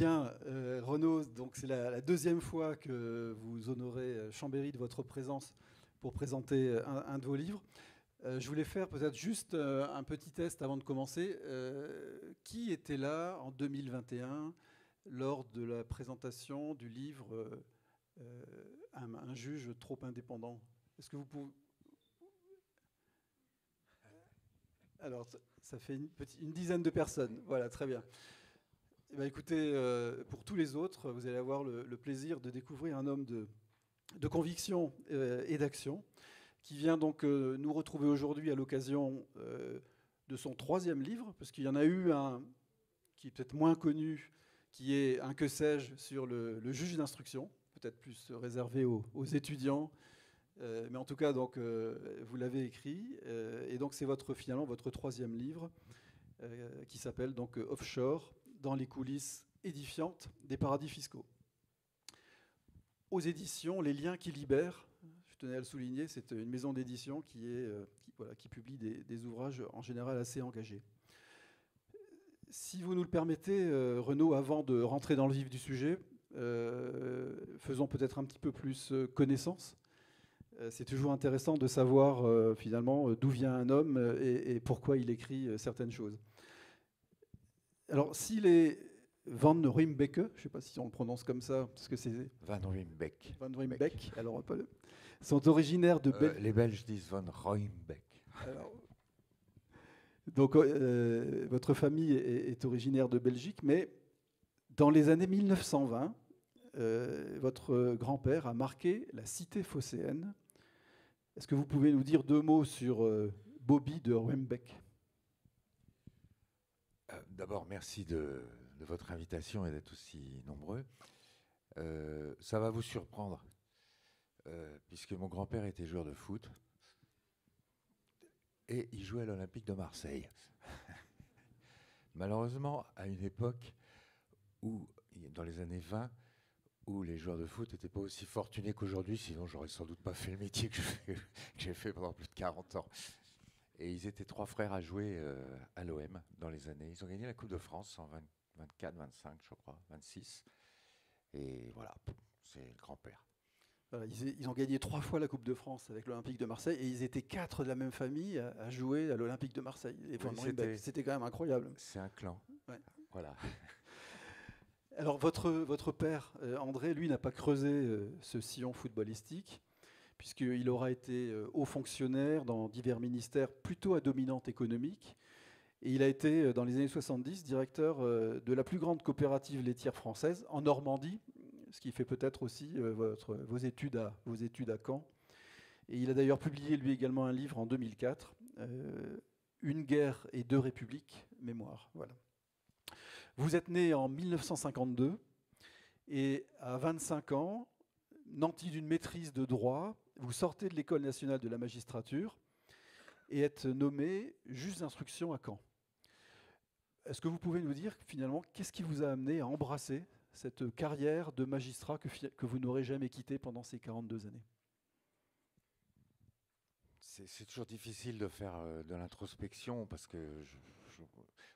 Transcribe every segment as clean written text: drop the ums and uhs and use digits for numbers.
Bien, Renaud, donc c'est la deuxième fois que vous honorez Chambéry de votre présence pour présenter un de vos livres. Je voulais faire peut-être juste un petit test avant de commencer. Qui était là en 2021 lors de la présentation du livre un juge trop indépendant? Est-ce que vous pouvez... Alors, ça fait une dizaine de personnes. Voilà, très bien. Eh bien, écoutez, pour tous les autres, vous allez avoir le plaisir de découvrir un homme de conviction et d'action qui vient donc nous retrouver aujourd'hui à l'occasion de son troisième livre, parce qu'il y en a eu un qui est peut-être moins connu, qui est un que sais-je sur le juge d'instruction, peut-être plus réservé aux étudiants. Mais en tout cas, donc, vous l'avez écrit, et donc c'est finalement votre troisième livre, qui s'appelle donc Offshore, dans les coulisses édifiantes des paradis fiscaux. Aux éditions Les Liens qui libèrent, je tenais à le souligner, c'est une maison d'édition qui publie des ouvrages en général assez engagés. Si vous nous le permettez, Renaud, avant de rentrer dans le vif du sujet, faisons peut-être un petit peu plus connaissance. C'est toujours intéressant de savoir finalement d'où vient un homme et pourquoi il écrit certaines choses. Alors, s'il est Van Ruymbeke, je ne sais pas si on le prononce comme ça, parce que c'est... Van Ruymbeke. Van Ruymbeke, alors sont originaires de Belgique. Les Belges disent Van Ruymbeke. Donc, votre famille est originaire de Belgique, mais dans les années 1920, votre grand-père a marqué la cité phocéenne. Est-ce que vous pouvez nous dire deux mots sur Bobby de Ruymbeke? D'abord, merci de votre invitation et d'être aussi nombreux. Ça va vous surprendre, puisque mon grand-père était joueur de foot et il jouait à l'Olympique de Marseille. Malheureusement, à une époque où, dans les années 20, où les joueurs de foot n'étaient pas aussi fortunés qu'aujourd'hui, sinon j'aurais sans doute pas fait le métier que j'ai fait pendant plus de 40 ans. Et ils étaient trois frères à jouer à l'OM dans les années. Ils ont gagné la Coupe de France en 24, 25, je crois, 26. Et voilà, c'est le grand-père. Voilà, ils ont gagné 3 fois la Coupe de France avec l'Olympique de Marseille et ils étaient 4 de la même famille à jouer à l'Olympique de Marseille. C'était quand même incroyable. C'est un clan. Ouais. Voilà. Alors votre père, André, lui, n'a pas creusé ce sillon footballistique, puisqu'il aura été haut fonctionnaire dans divers ministères plutôt à dominante économique. Et il a été, dans les années 70, directeur de la plus grande coopérative laitière française en Normandie, ce qui fait peut-être aussi vos études à Caen. Et il a d'ailleurs publié, lui également, un livre en 2004, Une guerre et deux républiques, mémoire. Voilà. Vous êtes né en 1952 et à 25 ans, nanti d'une maîtrise de droit, vous sortez de l'École nationale de la magistrature et êtes nommé juge d'instruction à Caen. Est-ce que vous pouvez nous dire finalement qu'est-ce qui vous a amené à embrasser cette carrière de magistrat que vous n'aurez jamais quittée pendant ces 42 années? C'est toujours difficile de faire de l'introspection parce que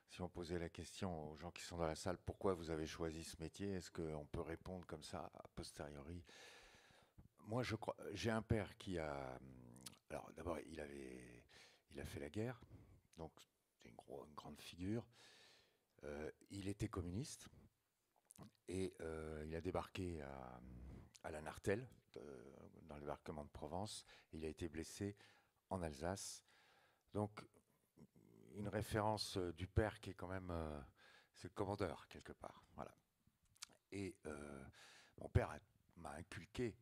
si on posait la question aux gens qui sont dans la salle, pourquoi vous avez choisi ce métier, est-ce qu'on peut répondre comme ça a posteriori? Moi, je crois, j'ai un père qui a... Alors d'abord, il a fait la guerre, donc c'est une grande figure. Il était communiste et il a débarqué à la Nartelle, dans le débarquement de Provence. Il a été blessé en Alsace. Donc, une référence du père qui est quand même... c'est le commandeur, quelque part. Voilà. Et mon père m'a inculqué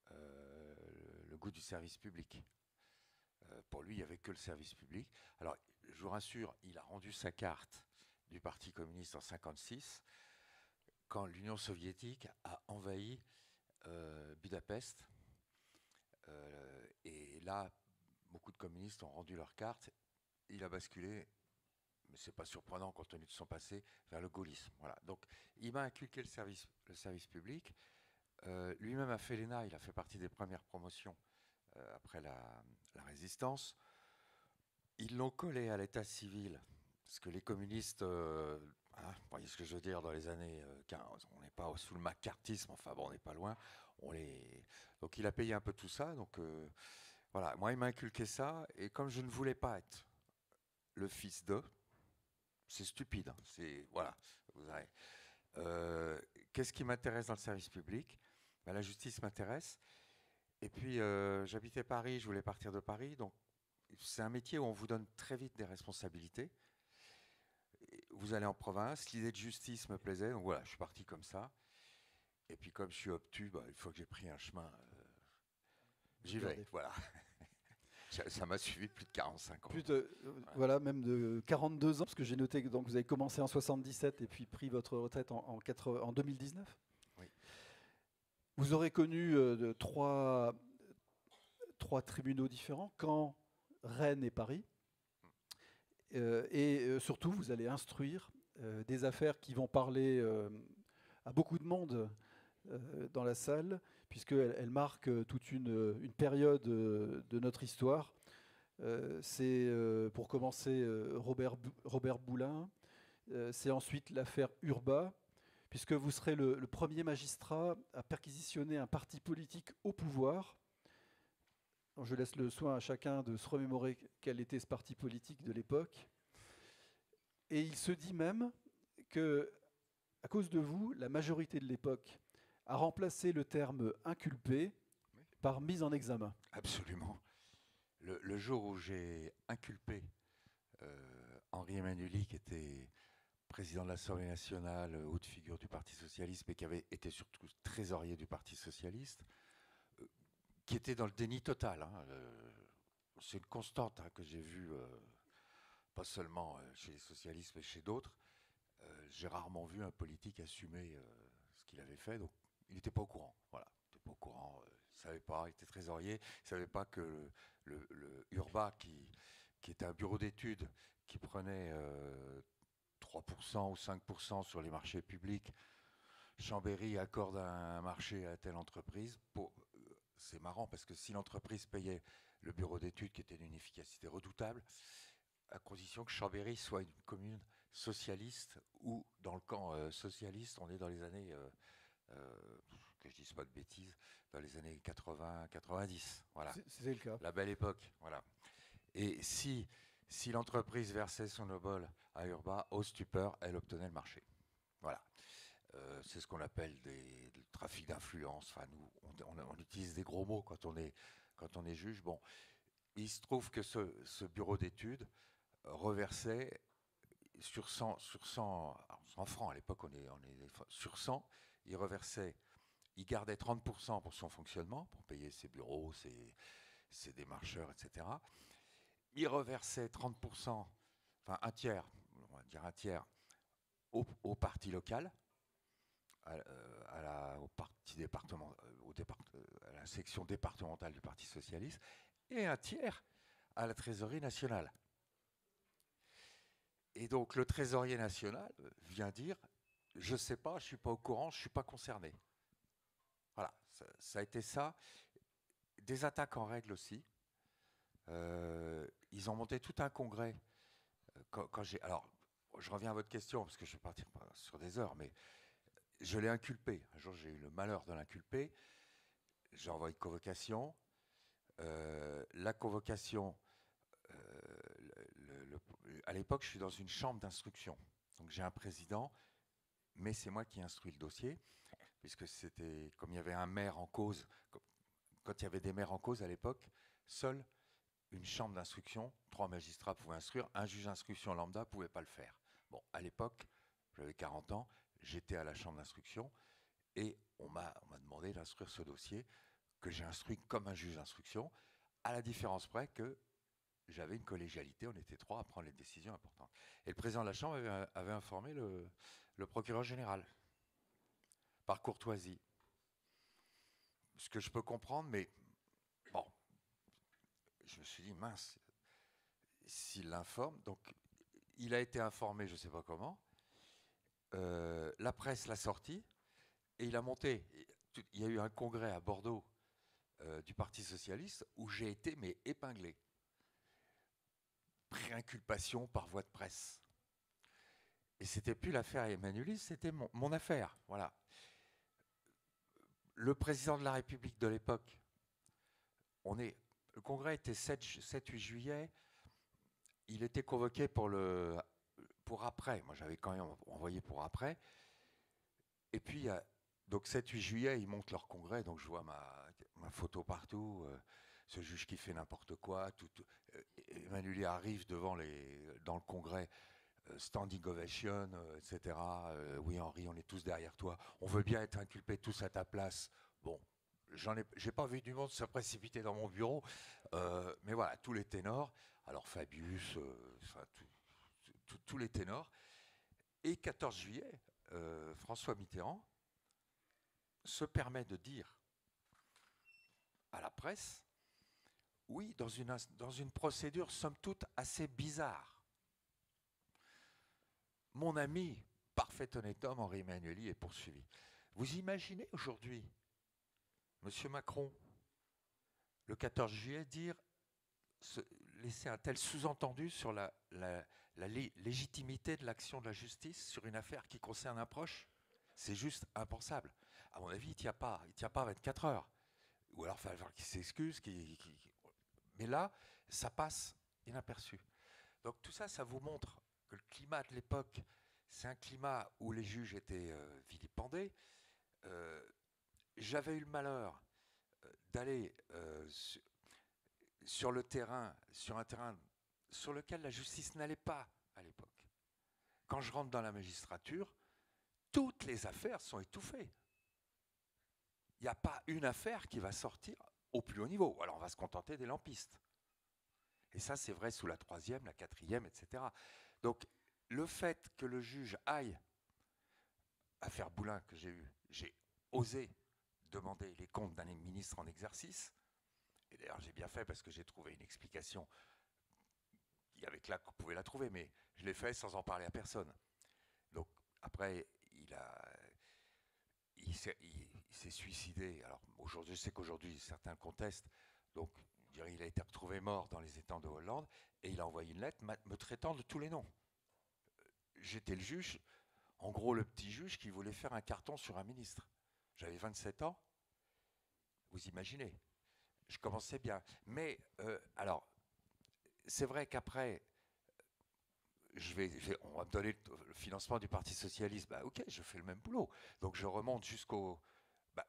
le goût du service public. Pour lui, il n'y avait que le service public. Alors, je vous rassure, il a rendu sa carte du Parti communiste en 1956, quand l'Union soviétique a envahi Budapest. Et là, beaucoup de communistes ont rendu leur carte. Il a basculé, mais ce n'est pas surprenant compte tenu de son passé, vers le gaullisme. Voilà. Donc, il m'a inculqué le service public. Lui-même a fait l'ENA, il a fait partie des premières promotions après la résistance. Ils l'ont collé à l'état civil, parce que les communistes, Hein, vous voyez ce que je veux dire, dans les années 15, on n'est pas sous le macartisme, enfin bon, on n'est pas loin. Donc il a payé un peu tout ça, donc voilà, moi il m'a inculqué ça, et comme je ne voulais pas être le fils de, c'est stupide, hein, voilà, vous avez, euh, qu'est-ce qui m'intéresse dans le service public? Ben, la justice m'intéresse, et puis j'habitais Paris, je voulais partir de Paris, donc c'est un métier où on vous donne très vite des responsabilités. Vous allez en province, l'idée de justice me plaisait, donc voilà, je suis parti comme ça. Et puis comme je suis obtus, bah, une fois que j'ai pris un chemin, j'y vais, voilà. Ça m'a suivi plus de 45 ans. Plus de, voilà, même de 42 ans, parce que j'ai noté que donc, vous avez commencé en 77 et puis pris votre retraite en 2019. Oui. Vous aurez connu trois tribunaux différents, Caen, Rennes et Paris. Surtout, vous allez instruire des affaires qui vont parler à beaucoup de monde dans la salle, puisqu'elles marquent toute une période de notre histoire. C'est pour commencer Robert Boulin. C'est ensuite l'affaire Urbain, puisque vous serez le premier magistrat à perquisitionner un parti politique au pouvoir. Donc je laisse le soin à chacun de se remémorer quel était ce parti politique de l'époque. Et il se dit même que, à cause de vous, la majorité de l'époque a remplacé le terme inculpé par mise en examen. Absolument. Le jour où j'ai inculpé Henri Emmanuelli, qui était président de l'Assemblée nationale, haute figure du Parti socialiste, mais qui avait été surtout trésorier du Parti socialiste, qui était dans le déni total. Hein, c'est une constante hein, que j'ai vue, pas seulement chez les socialistes, mais chez d'autres. J'ai rarement vu un politique assumer ce qu'il avait fait, donc il n'était pas au courant. Voilà, il n'était pas au courant, il ne savait pas, il était trésorier, il ne savait pas que le Urba, qui était un bureau d'études qui prenait 3% ou 5% sur les marchés publics, Chambéry accorde un marché à telle entreprise. C'est marrant parce que si l'entreprise payait le bureau d'études, qui était d'une efficacité redoutable, à condition que Chambéry soit une commune socialiste, ou dans le camp socialiste, on est dans les années, que je dise pas de bêtises, dans les années 80-90. Voilà. C'est le cas. La belle époque. Voilà. Et si l'entreprise versait son obol à Urba, au stupeur, elle obtenait le marché. Voilà. C'est ce qu'on appelle le trafic d'influence. Enfin, nous, on utilise des gros mots quand on est juge. Bon, il se trouve que ce bureau d'études reversait sur 100 francs, à l'époque on est sur 100, il gardait 30% pour son fonctionnement, pour payer ses bureaux, ses démarcheurs, etc. Il reversait 30%, enfin un tiers, on va dire un tiers, au parti local, au parti département, à la section départementale du Parti socialiste, et un tiers à la trésorerie nationale. Et donc le trésorier national vient dire « je ne sais pas, je ne suis pas au courant, je ne suis pas concerné ». Voilà, ça a été ça. Des attaques en règle aussi. Ils ont monté tout un congrès. Alors, je reviens à votre question, parce que je vais partir sur des heures, mais je l'ai inculpé. Un jour, j'ai eu le malheur de l'inculper. J'ai envoyé une convocation. La convocation, à l'époque, je suis dans une chambre d'instruction. Donc j'ai un président, mais c'est moi qui instruis le dossier, puisque c'était, comme il y avait un maire en cause, quand il y avait des maires en cause à l'époque, seule une chambre d'instruction, 3 magistrats pouvaient instruire, un juge d'instruction lambda ne pouvait pas le faire. Bon, à l'époque, j'avais 40 ans, j'étais à la chambre d'instruction, et on m'a demandé d'instruire ce dossier, que j'ai instruit comme un juge d'instruction, à la différence près que j'avais une collégialité, on était 3 à prendre les décisions importantes. Et le président de la Chambre avait informé le procureur général, par courtoisie. Ce que je peux comprendre, mais bon, je me suis dit, mince, s'il l'informe, donc il a été informé, je ne sais pas comment, la presse l'a sorti, et il a monté. Il y a eu un congrès à Bordeaux du Parti socialiste où j'ai été mais épinglé. Préinculpation par voie de presse. Et c'était plus l'affaire Emmanuelis, c'était mon affaire. Voilà. Le président de la République de l'époque, le congrès était 7-8 juillet, il était convoqué pour après. Moi, j'avais quand même envoyé pour après. Et puis, donc 7-8 juillet, ils montent leur congrès, donc je vois ma photo partout, ce juge qui fait n'importe quoi. Emmanuel arrive dans le congrès, standing ovation, etc. Oui, Henri, on est tous derrière toi. On veut bien être inculpés tous à ta place. Bon, j'ai pas vu du monde se précipiter dans mon bureau, mais voilà, tous les ténors. Alors Fabius, tous les ténors. Et 14 juillet, François Mitterrand se permet de dire à la presse, oui, dans une procédure somme toute assez bizarre, mon ami, parfait honnête homme, Henri Emmanuelli, est poursuivi. Vous imaginez aujourd'hui M. Macron, le 14 juillet, laisser un tel sous-entendu sur la légitimité de l'action de la justice sur une affaire qui concerne un proche? C'est juste impensable. À mon avis, il ne tient pas 24 heures. Ou alors, il va falloir qu'il s'excuse. Mais là, ça passe inaperçu. Donc tout ça, ça vous montre que le climat de l'époque, c'est un climat où les juges étaient vilipendés. J'avais eu le malheur d'aller sur le terrain, sur un terrain sur lequel la justice n'allait pas à l'époque. Quand je rentre dans la magistrature, toutes les affaires sont étouffées. Il n'y a pas une affaire qui va sortir au plus haut niveau. Alors on va se contenter des lampistes. Et ça, c'est vrai sous la 3e, la 4e, etc. Donc, le fait que le juge aille, affaire Boulin que j'ai osé demander les comptes d'un ministre en exercice, et d'ailleurs j'ai bien fait parce que j'ai trouvé une explication, il y avait que là qu'on pouvait la trouver, mais je l'ai fait sans en parler à personne. Donc, après, il s'est suicidé. Alors, je sais qu'aujourd'hui, certains contestent, donc il a été retrouvé mort dans les étangs de Hollande, et il a envoyé une lettre me traitant de tous les noms. J'étais le juge, en gros le petit juge qui voulait faire un carton sur un ministre. J'avais 27 ans, vous imaginez, je commençais bien. Mais, alors, c'est vrai qu'après, on va me donner le financement du Parti Socialiste. Bah, ok, je fais le même boulot. Donc je remonte jusqu'au...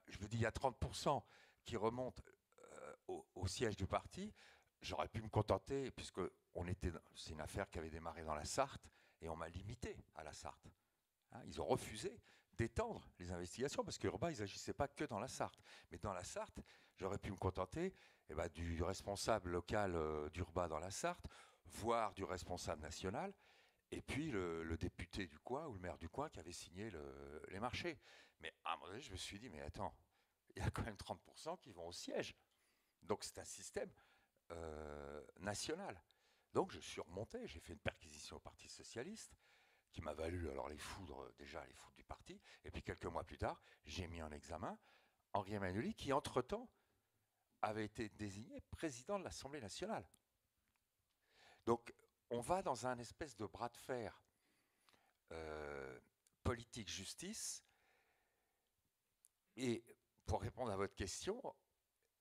je me dis, il y a 30% qui remontent au siège du parti. J'aurais pu me contenter, puisque c'est une affaire qui avait démarré dans la Sarthe, et on m'a limité à la Sarthe. Hein, ils ont refusé d'étendre les investigations, parce qu'Urbain, ils n'agissaient pas que dans la Sarthe. Mais dans la Sarthe, j'aurais pu me contenter du responsable local d'Urbain dans la Sarthe, voire du responsable national, et puis le député du coin ou le maire du coin qui avait signé les marchés. Mais à un moment donné, je me suis dit, mais attends, il y a quand même 30% qui vont au siège. Donc c'est un système national. Donc je suis remonté, j'ai fait une perquisition au Parti Socialiste, qui m'a valu alors les foudres du parti. Et puis quelques mois plus tard, j'ai mis en examen Henri Emmanuelli, qui entre-temps avait été désigné président de l'Assemblée nationale. Donc on va dans un espèce de bras de fer politique-justice. Et pour répondre à votre question,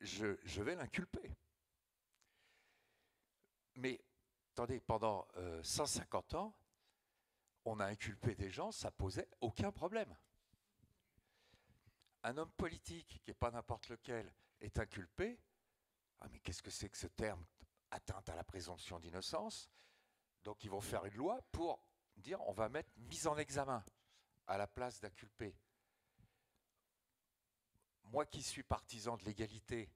je vais l'inculper. Mais attendez, pendant 150 ans, on a inculpé des gens, ça posait aucun problème. Un homme politique, qui n'est pas n'importe lequel, est inculpé. Ah, mais qu'est-ce que c'est que ce terme, atteinte à la présomption d'innocence? Donc ils vont faire une loi pour dire on va mettre mise en examen à la place d'inculpé. Moi qui suis partisan de l'égalité,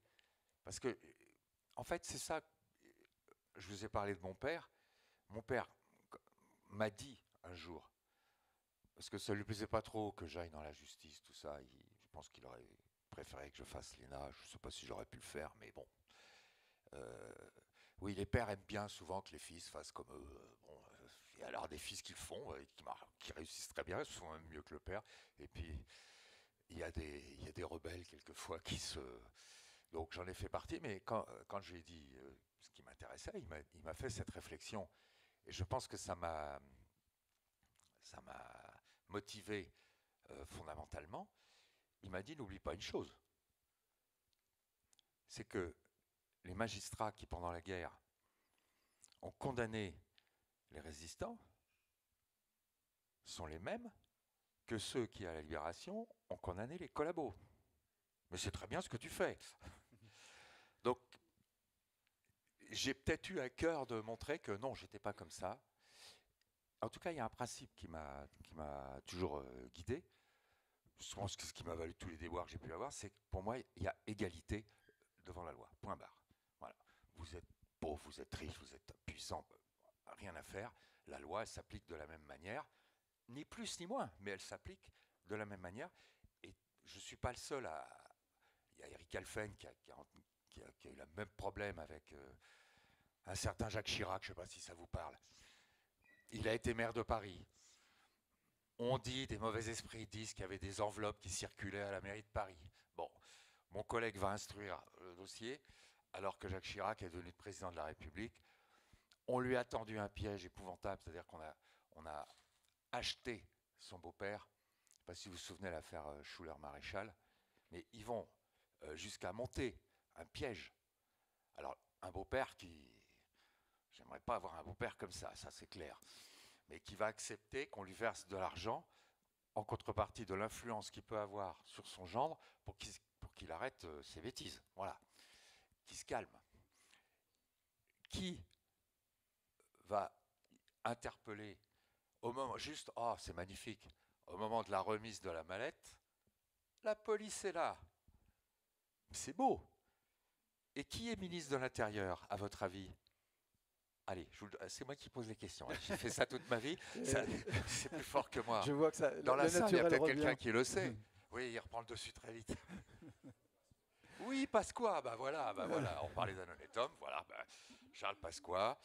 parce que, en fait, c'est ça, je vous ai parlé de mon père. Mon père m'a dit un jour, parce que ça ne lui plaisait pas trop que j'aille dans la justice, tout ça, je pense qu'il aurait préféré que je fasse l'ENA, je ne sais pas si j'aurais pu le faire, mais bon. Oui, les pères aiment bien souvent que les fils fassent comme eux. Bon, il y a alors des fils qui le font, qui réussissent très bien, souvent même mieux que le père. Et puis, il y a des rebelles quelquefois qui se... Donc j'en ai fait partie, mais quand je lui ai dit ce qui m'intéressait, il m'a fait cette réflexion. Et je pense que ça ça m'a motivé fondamentalement. Il m'a dit, n'oublie pas une chose, c'est que les magistrats qui, pendant la guerre, ont condamné les résistants sont les mêmes que ceux qui, à la Libération, ont condamné les collabos. Mais c'est très bien ce que tu fais. Donc, j'ai peut-être eu à cœur de montrer que non, j'étais pas comme ça. En tout cas, il y a un principe qui m'a toujours guidé. Je pense que ce qui m'a valu tous les déboires que j'ai pu avoir, c'est que pour moi, il y a égalité devant la loi. Point barre. Voilà. Vous êtes pauvre, vous êtes riche, vous êtes puissant, rien à faire. La loi, elle s'applique de la même manière, ni plus ni moins, mais elle s'applique de la même manière. Et je ne suis pas le seul à. Il y a Eric Alphen qui a eu le même problème avec un certain Jacques Chirac, je ne sais pas si ça vous parle. Il a été maire de Paris. On dit, des mauvais esprits disent qu'il y avait des enveloppes qui circulaient à la mairie de Paris. Bon, mon collègue va instruire le dossier, alors que Jacques Chirac est devenu président de la République. On lui a tendu un piège épouvantable, c'est-à-dire qu'on a acheté son beau-père. Je ne sais pas si vous vous souvenez de l'affaire Schuller-Maréchal, mais ils vont jusqu'à monter un piège. Alors, un beau-père qui... J'aimerais pas avoir un beau-père comme ça c'est clair. Mais qui va accepter qu'on lui verse de l'argent en contrepartie de l'influence qu'il peut avoir sur son gendre pour qu'il arrête ses bêtises. Voilà. Qu'il se calme. Qui va interpeller au moment, juste, oh c'est magnifique, au moment de la remise de la mallette, la police est là. C'est beau. Et qui est ministre de l'Intérieur, à votre avis ? Allez, c'est moi qui pose les questions. J'ai fait ça toute ma vie. C'est plus fort que moi. Je vois que ça, dans la salle, il y a peut-être quelqu'un qui le sait. Oui, il reprend le dessus très vite. Oui, Pasqua, bah voilà. On parlait d'un honnête homme, voilà. Charles Pasqua,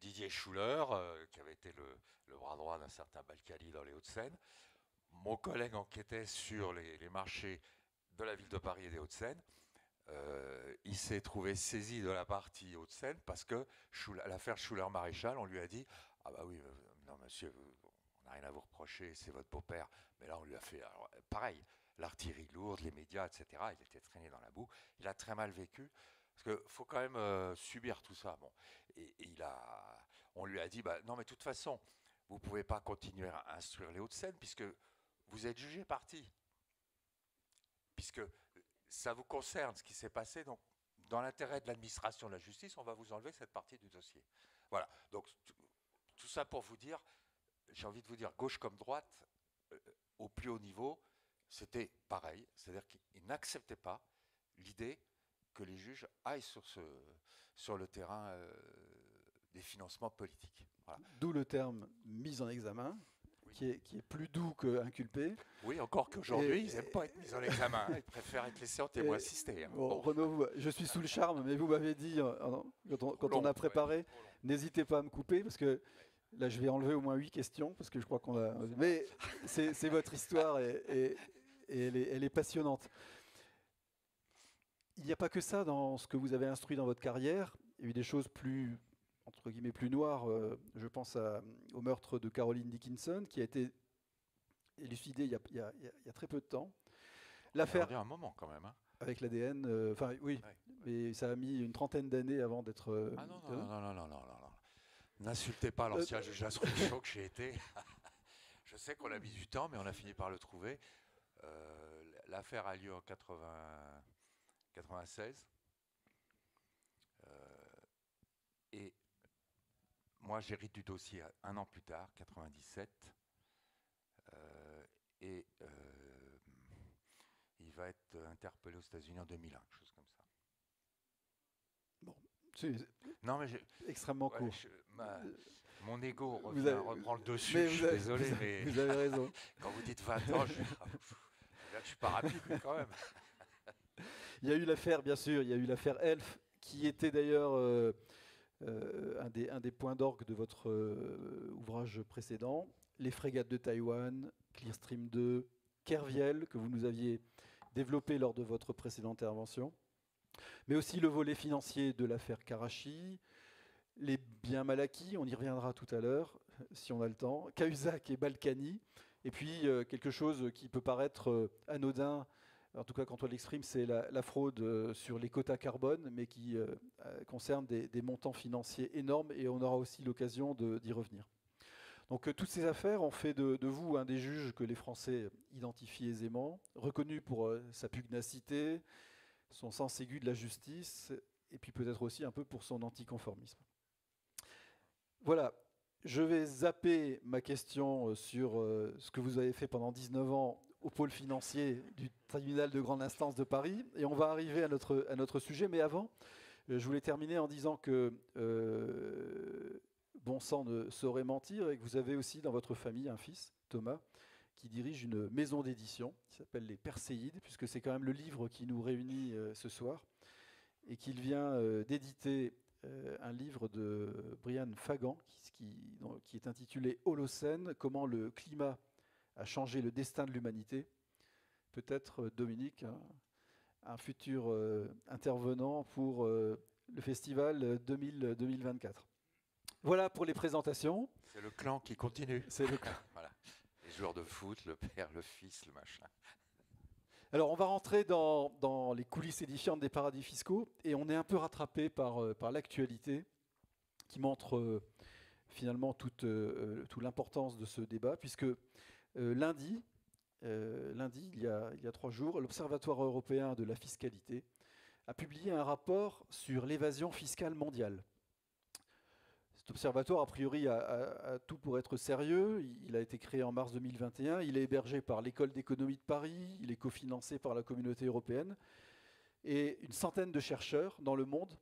Didier Schuller, qui avait été le bras droit d'un certain Balkany dans les Hauts-de-Seine. Mon collègue enquêtait sur les marchés de la ville de Paris et des Hauts-de-Seine. Il s'est trouvé saisi de la partie Hauts-de-Seine parce que l'affaire Schuller-Maréchal, on lui a dit « Ah bah oui, non monsieur, on n'a rien à vous reprocher, c'est votre beau-père. » Mais là, on lui a fait pareil, l'artillerie lourde, les médias, etc. Il était traîné dans la boue. Il a très mal vécu parce qu'il faut quand même subir tout ça. Bon. Et on lui a dit bah, « Non mais de toute façon, vous ne pouvez pas continuer à instruire les Hauts-de-Seine puisque vous êtes jugé parti. » Puisque ça vous concerne ce qui s'est passé, donc dans l'intérêt de l'administration de la justice, on va vous enlever cette partie du dossier. Voilà, donc tout ça pour vous dire, j'ai envie de vous dire, gauche comme droite, au plus haut niveau, c'était pareil, c'est-à-dire qu'ils n'acceptaient pas l'idée que les juges aillent sur le terrain des financements politiques. Voilà. D'où le terme mise en examen. Qui est plus doux qu'inculpé. Oui, encore qu'aujourd'hui, ils n'aiment pas être mis en examen. Ils préfèrent être laissés en témoin assisté. Hein. Bon. Renaud, je suis sous le charme, mais vous m'avez dit, quand on a préparé, n'hésitez pas à me couper, parce que là, je vais enlever au moins 8 questions, parce que je crois qu'on a... Mais c'est votre histoire, et elle est passionnante. Il n'y a pas que ça dans ce que vous avez instruit dans votre carrière. Il y a eu des choses plus... entre guillemets plus noir, je pense au meurtre de Caroline Dickinson, qui a été élucidé il y a très peu de temps. L'affaire... un moment quand même. Hein. Avec l'ADN, oui, ouais. Mais ça a mis une trentaine d'années avant d'être... Ah non. N'insultez pas l'ancien juge d'instruction que j'ai été. Je sais qu'on a mis du temps, mais on a fini par le trouver. L'affaire a lieu en 96. Et moi, j'hérite du dossier un an plus tard, 97. Et il va être interpellé aux États-Unis en 2001, quelque chose comme ça. Bon, c'est extrêmement court. Mon ego reprend le dessus, je suis désolé, mais vous avez raison. Quand vous dites 20 ans, je ne suis pas rapide quand même. Il y a eu l'affaire, bien sûr, il y a eu l'affaire Elf, qui était d'ailleurs un des points d'orgue de votre ouvrage précédent. Les frégates de Taïwan, Clearstream 2, Kerviel, que vous nous aviez développé lors de votre précédente intervention, mais aussi le volet financier de l'affaire Karachi, les biens mal acquis, on y reviendra tout à l'heure, si on a le temps, Cahuzac et Balkany, et puis quelque chose qui peut paraître anodin, en tout cas quand on l'exprime, c'est la fraude sur les quotas carbone, mais qui concerne des montants financiers énormes, et on aura aussi l'occasion d'y revenir. Donc toutes ces affaires ont fait de vous un des juges que les Français identifient aisément, reconnu pour sa pugnacité, son sens aigu de la justice, et puis peut-être aussi un peu pour son anticonformisme. Voilà, je vais zapper ma question sur ce que vous avez fait pendant 19 ans au pôle financier du tribunal de grande instance de Paris, et on va arriver à notre sujet, mais avant, je voulais terminer en disant que bon sang ne saurait mentir, et que vous avez aussi dans votre famille un fils, Thomas, qui dirige une maison d'édition qui s'appelle les Perséides, puisque c'est quand même le livre qui nous réunit ce soir, et qu'il vient d'éditer un livre de Brian Fagan qui est intitulé Holocène, comment le climat a changé le destin de l'humanité. Peut-être Dominique, un futur intervenant pour le festival 2024. Voilà pour les présentations. C'est le clan qui continue. C'est le clan. Voilà. Les joueurs de foot, le père, le fils, le machin. Alors, on va rentrer dans les coulisses édifiantes des paradis fiscaux, et on est un peu rattrapé par l'actualité qui montre finalement toute l'importance de ce débat, puisque lundi, il y a 3 jours, l'Observatoire européen de la fiscalité a publié un rapport sur l'évasion fiscale mondiale. Cet observatoire, a priori, a tout pour être sérieux. Il a été créé en mars 2021. Il est hébergé par l'École d'économie de Paris. Il est cofinancé par la Communauté européenne. Et une centaine de chercheurs dans le monde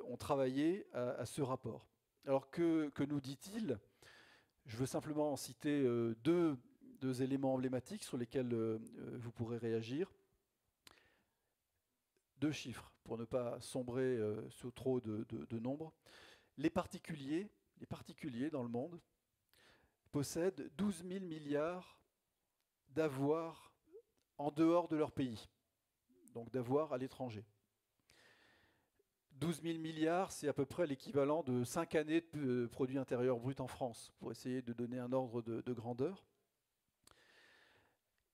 ont travaillé à ce rapport. Alors que nous dit-il? Je veux simplement citer deux éléments emblématiques sur lesquels vous pourrez réagir. 2 chiffres, pour ne pas sombrer sur trop de nombres. Les particuliers dans le monde possèdent 12 000 milliards d'avoirs en dehors de leur pays, donc d'avoirs à l'étranger. 12 000 milliards, c'est à peu près l'équivalent de 5 années de produit intérieur brut en France, pour essayer de donner un ordre de grandeur.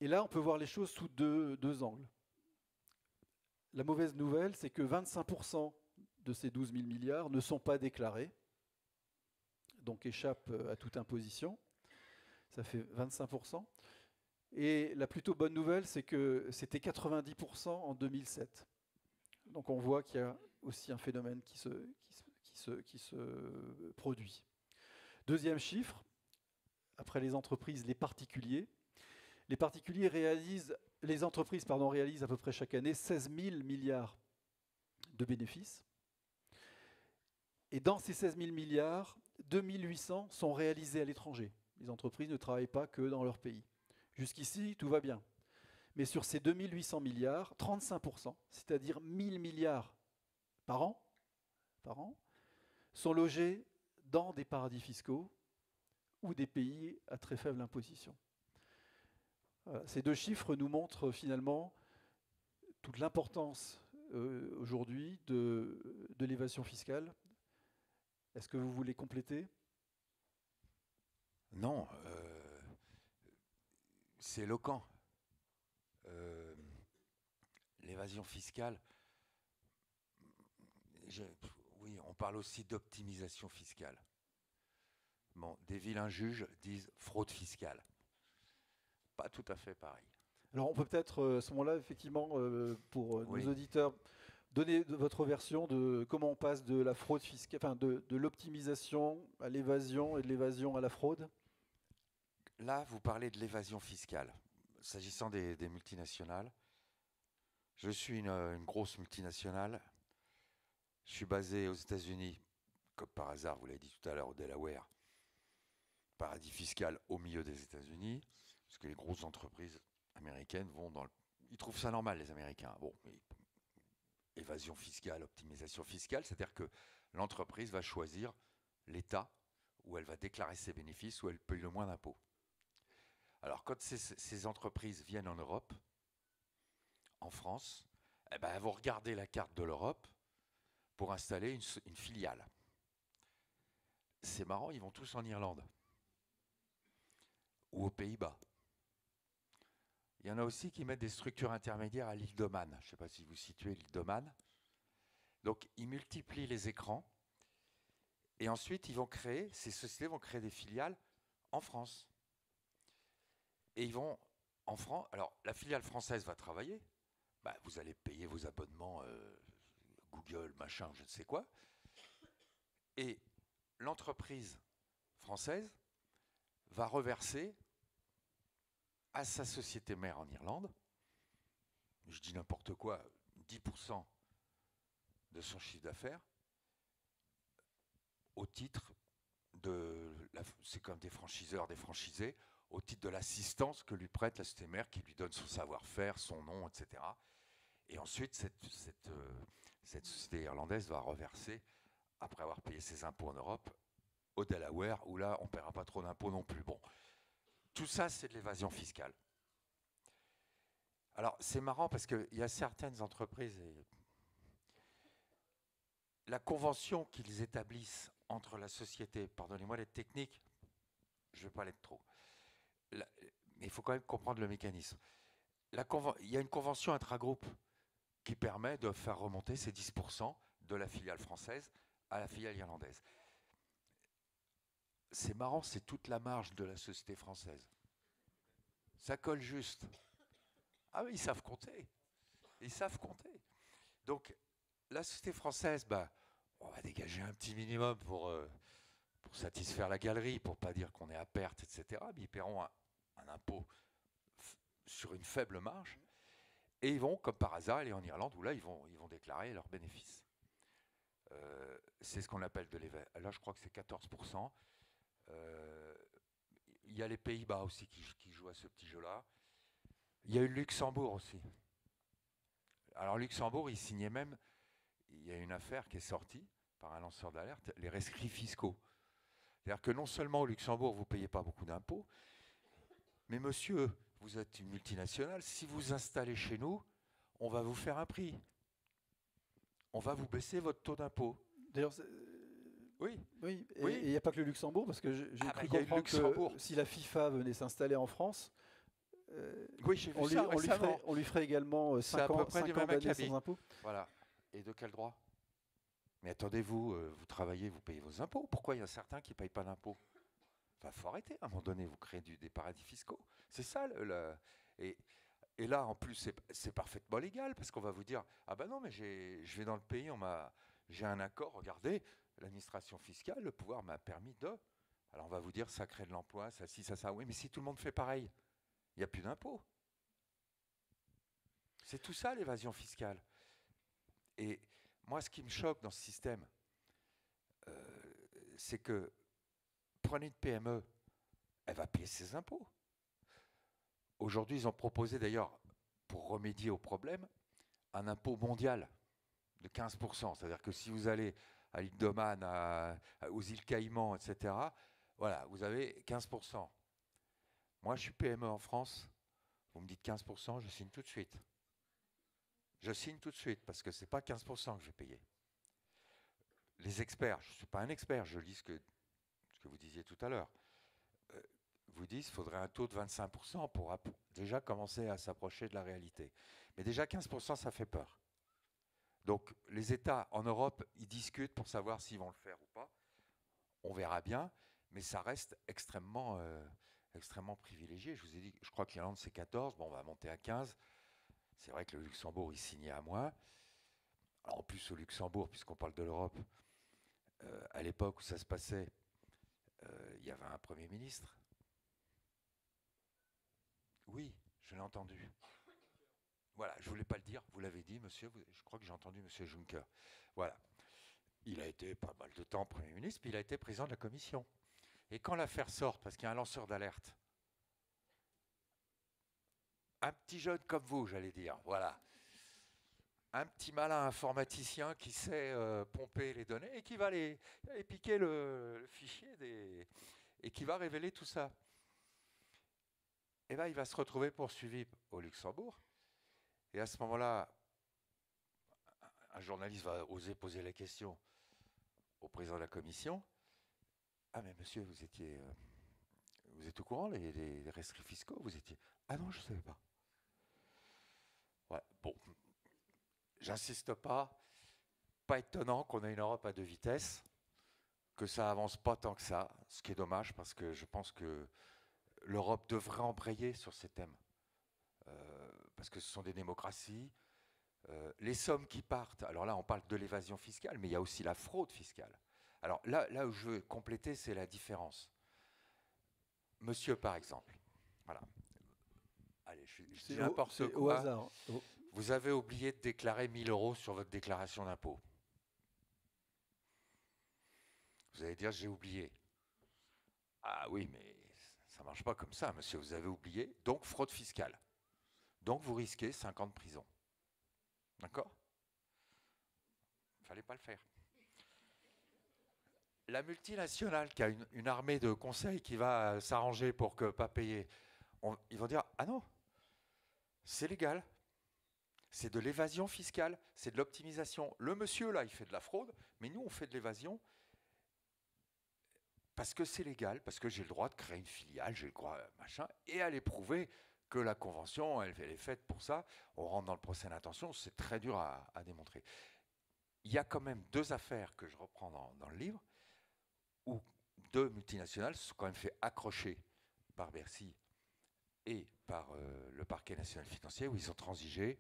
Et là, on peut voir les choses sous deux angles. La mauvaise nouvelle, c'est que 25% de ces 12 000 milliards ne sont pas déclarés, donc échappent à toute imposition. Ça fait 25%. Et la plutôt bonne nouvelle, c'est que c'était 90% en 2007. Donc on voit qu'il y a aussi un phénomène qui se produit. Deuxième chiffre, après les entreprises, les particuliers. Les entreprises réalisent à peu près chaque année 16 000 milliards de bénéfices. Et dans ces 16 000 milliards, 2 800 sont réalisés à l'étranger. Les entreprises ne travaillent pas que dans leur pays. Jusqu'ici, tout va bien. Mais sur ces 2 800 milliards, 35%, c'est-à-dire 1 000 milliards par an, sont logés dans des paradis fiscaux ou des pays à très faible imposition. Voilà. Ces 2 chiffres nous montrent finalement toute l'importance aujourd'hui de l'évasion fiscale. Est-ce que vous voulez compléter? Non, c'est éloquent. L'évasion fiscale, oui, on parle aussi d'optimisation fiscale. Bon, des vilains juges disent fraude fiscale. Pas tout à fait pareil. Alors on peut peut-être à ce moment-là, effectivement, pour nos auditeurs, donner votre version de comment on passe de la fraude fiscale, enfin de l'optimisation à l'évasion et de l'évasion à la fraude. Là, vous parlez de l'évasion fiscale. S'agissant des multinationales, je suis une grosse multinationale. Je suis basé aux États-Unis, comme par hasard, vous l'avez dit tout à l'heure, au Delaware, paradis fiscal au milieu des États-Unis, parce que les grosses entreprises américaines vont dans le... Ils trouvent ça normal, les Américains. Bon, mais évasion fiscale, optimisation fiscale, c'est-à-dire que l'entreprise va choisir l'État où elle va déclarer ses bénéfices, où elle paye le moins d'impôts. Alors, quand ces entreprises viennent en Europe, en France, eh ben, elles vont regarder la carte de l'Europe pour installer une filiale. C'est marrant, ils vont tous en Irlande. ou aux Pays-Bas. Il y en a aussi qui mettent des structures intermédiaires à l'île d'Oman. Je ne sais pas si vous situez l'île d'Oman. Donc, ils multiplient les écrans et ensuite, ces sociétés vont créer des filiales en France. Et ils vont en France. Alors, la filiale française va travailler. Bah, vous allez payer vos abonnements Google, machin, je ne sais quoi. Et l'entreprise française va reverser à sa société mère en Irlande, je dis n'importe quoi, 10% de son chiffre d'affaires, au titre c'est comme des franchiseurs, des franchisés, au titre de l'assistance que lui prête la société mère, qui lui donne son savoir-faire, son nom, etc. Et ensuite, cette société irlandaise va reverser, après avoir payé ses impôts en Europe, au Delaware, où là, on ne paiera pas trop d'impôts non plus. Bon, tout ça, c'est de l'évasion fiscale. Alors, c'est marrant parce qu'il y a certaines entreprises, et la convention qu'ils établissent entre la société, pardonnez-moi d'être technique, je ne vais pas l'être trop, mais il faut quand même comprendre le mécanisme. Il y a une convention intragroupe qui permet de faire remonter ces 10% de la filiale française à la filiale irlandaise. C'est marrant, c'est toute la marge de la société française. Ça colle juste. Ah oui, ils savent compter. Ils savent compter. Donc, la société française, on va dégager un petit minimum pour satisfaire la galerie, pour ne pas dire qu'on est à perte, etc. Mais ils paieront un impôt sur une faible marge. Et ils vont, comme par hasard, aller en Irlande, où là, ils vont déclarer leurs bénéfices. C'est ce qu'on appelle de l'évasion. Là, je crois que c'est 14%. Il y a les Pays-Bas aussi qui jouent à ce petit jeu-là. Il y a eu le Luxembourg aussi. Alors, Luxembourg, il signait même, il y a une affaire qui est sortie par un lanceur d'alerte, les rescrits fiscaux. C'est-à-dire que non seulement au Luxembourg, vous ne payez pas beaucoup d'impôts, mais monsieur, vous êtes une multinationale, si vous installez chez nous, on va vous faire un prix. On va vous baisser votre taux d'impôt. D'ailleurs, oui. Oui, et il n'y a pas que le Luxembourg, parce que j'ai cru comprendre que si la FIFA venait s'installer en France, oui, j'ai vu ça récemment. On lui ferait également 5 ans d'année sans impôt. Voilà. Et de quel droit? Mais attendez-vous, vous travaillez, vous payez vos impôts. Pourquoi il y a certains qui ne payent pas d'impôts? Enfin, faut arrêter. À un moment donné, vous créez des paradis fiscaux. C'est ça. Et là, en plus, c'est parfaitement légal, parce qu'on va vous dire, ah ben non, mais je vais dans le pays, j'ai un accord, regardez, l'administration fiscale, le pouvoir m'a permis de... Alors on va vous dire, ça crée de l'emploi, ça, ci, ça. Oui, mais si tout le monde fait pareil, il n'y a plus d'impôts. C'est tout ça, l'évasion fiscale. Et moi, ce qui me choque dans ce système, c'est que prenez une PME, elle va payer ses impôts. Aujourd'hui, ils ont proposé d'ailleurs, pour remédier au problème, un impôt mondial de 15%. C'est-à-dire que si vous allez à l'île d'Oman, aux îles Caïmans, etc., voilà, vous avez 15%. Moi, je suis PME en France, vous me dites 15%, je signe tout de suite. Je signe tout de suite, parce que ce n'est pas 15% que je vais payer. Les experts, je ne suis pas un expert, je lis ce que vous disiez tout à l'heure, vous disent qu'il faudrait un taux de 25% pour déjà commencer à s'approcher de la réalité. Mais déjà 15%, ça fait peur. Donc les États en Europe, ils discutent pour savoir s'ils vont le faire ou pas. On verra bien, mais ça reste extrêmement privilégié. Je vous ai dit, je crois que l'Irlande c'est 14, bon, on va monter à 15. C'est vrai que le Luxembourg, il signait à moins. Alors, en plus, au Luxembourg, puisqu'on parle de l'Europe, à l'époque où ça se passait, il y avait un Premier ministre. Oui, je l'ai entendu. Voilà, je ne voulais pas le dire, vous l'avez dit, monsieur, je crois que j'ai entendu monsieur Juncker. Voilà. Il a été pas mal de temps Premier ministre, puis il a été président de la Commission. Et quand l'affaire sort, parce qu'il y a un lanceur d'alerte, un petit jeune comme vous, j'allais dire, voilà, un petit malin informaticien qui sait pomper les données et qui va aller piquer le fichier et qui va révéler tout ça. Et bien, il va se retrouver poursuivi au Luxembourg. Et à ce moment-là, un journaliste va oser poser la question au président de la commission. Ah mais monsieur, vous Vous êtes au courant, les rescrits fiscaux? Vous étiez... Ah non, je ne savais pas. Ouais, bon, j'insiste pas. Pas étonnant qu'on ait une Europe à deux vitesses, que ça avance pas tant que ça, ce qui est dommage parce que je pense que l'Europe devrait embrayer sur ces thèmes. Parce que ce sont des démocraties. Les sommes qui partent, alors là on parle de l'évasion fiscale, mais il y a aussi la fraude fiscale. Alors là où je veux compléter, c'est la différence. Monsieur, par exemple, voilà. Allez, je dis n'importe quoi. Au hasard. Vous avez oublié de déclarer 1 000 € sur votre déclaration d'impôt. Vous allez dire, j'ai oublié. Ah oui, mais ça ne marche pas comme ça, monsieur. Vous avez oublié, donc fraude fiscale. Donc vous risquez 5 ans de prison. D'accord? Il ne fallait pas le faire. La multinationale qui a une armée de conseils qui va s'arranger pour ne pas payer, ils vont dire, ah non, c'est légal. C'est de l'évasion fiscale, c'est de l'optimisation. Le monsieur, là, il fait de la fraude, mais nous, on fait de l'évasion parce que c'est légal, parce que j'ai le droit de créer une filiale, j'ai le droit, machin, et aller prouver que la convention, elle est faite pour ça. On rentre dans le procès d'intention, c'est très dur à démontrer. Il y a quand même 2 affaires que je reprends dans le livre, où 2 multinationales se sont quand même fait accrocher par Bercy et par le parquet national financier, où ils ont transigé.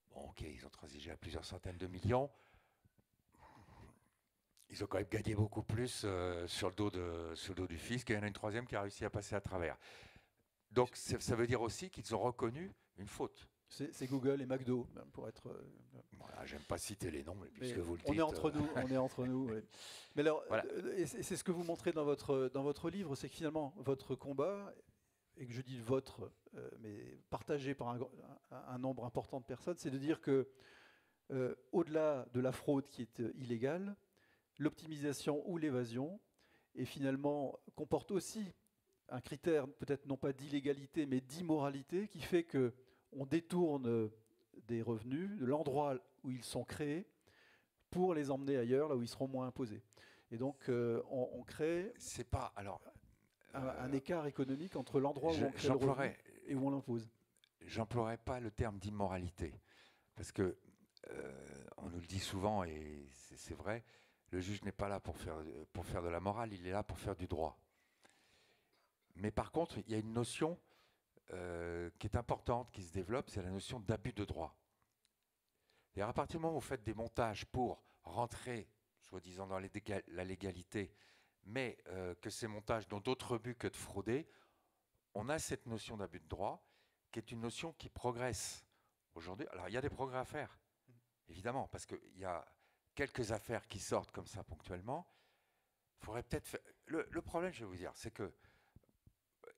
Bon, ok, ils ont transigé à plusieurs centaines de millions. Ils ont quand même gagné beaucoup plus sur le dos du fisc. Et il y en a une 3e qui a réussi à passer à travers. Donc ça veut dire aussi qu'ils ont reconnu une faute. C'est Google et McDo, pour être... Voilà, j'aime pas citer les noms, mais puisque vous le dites... On est entre nous, on est entre nous. Oui. Mais alors, voilà. Et c'est ce que vous montrez dans votre livre, c'est que finalement, votre combat, et que je dis votre, mais partagé par un nombre important de personnes, c'est de dire que, au-delà de la fraude qui est illégale, l'optimisation ou l'évasion, et finalement, comporte aussi un critère, peut-être non pas d'illégalité, mais d'immoralité, qui fait que on détourne des revenus de l'endroit où ils sont créés pour les emmener ailleurs, là où ils seront moins imposés. Et donc, on crée un écart économique entre l'endroit où on crée le revenu et où on l'impose. J'emploierais pas le terme d'immoralité, parce que on nous le dit souvent, et c'est vrai, le juge n'est pas là pour faire de la morale, il est là pour faire du droit. Mais par contre, il y a une notion qui est importante, qui se développe, c'est la notion d'abus de droit. Et à partir du moment où vous faites des montages pour rentrer, soi-disant, dans la légalité, mais que ces montages n'ont d'autre but que de frauder, on a cette notion d'abus de droit, qui est une notion qui progresse aujourd'hui. Alors, il y a des progrès à faire, évidemment, parce qu'il y a quelques affaires qui sortent comme ça ponctuellement. Il faudrait peut-être faire... Le problème, je vais vous dire, c'est que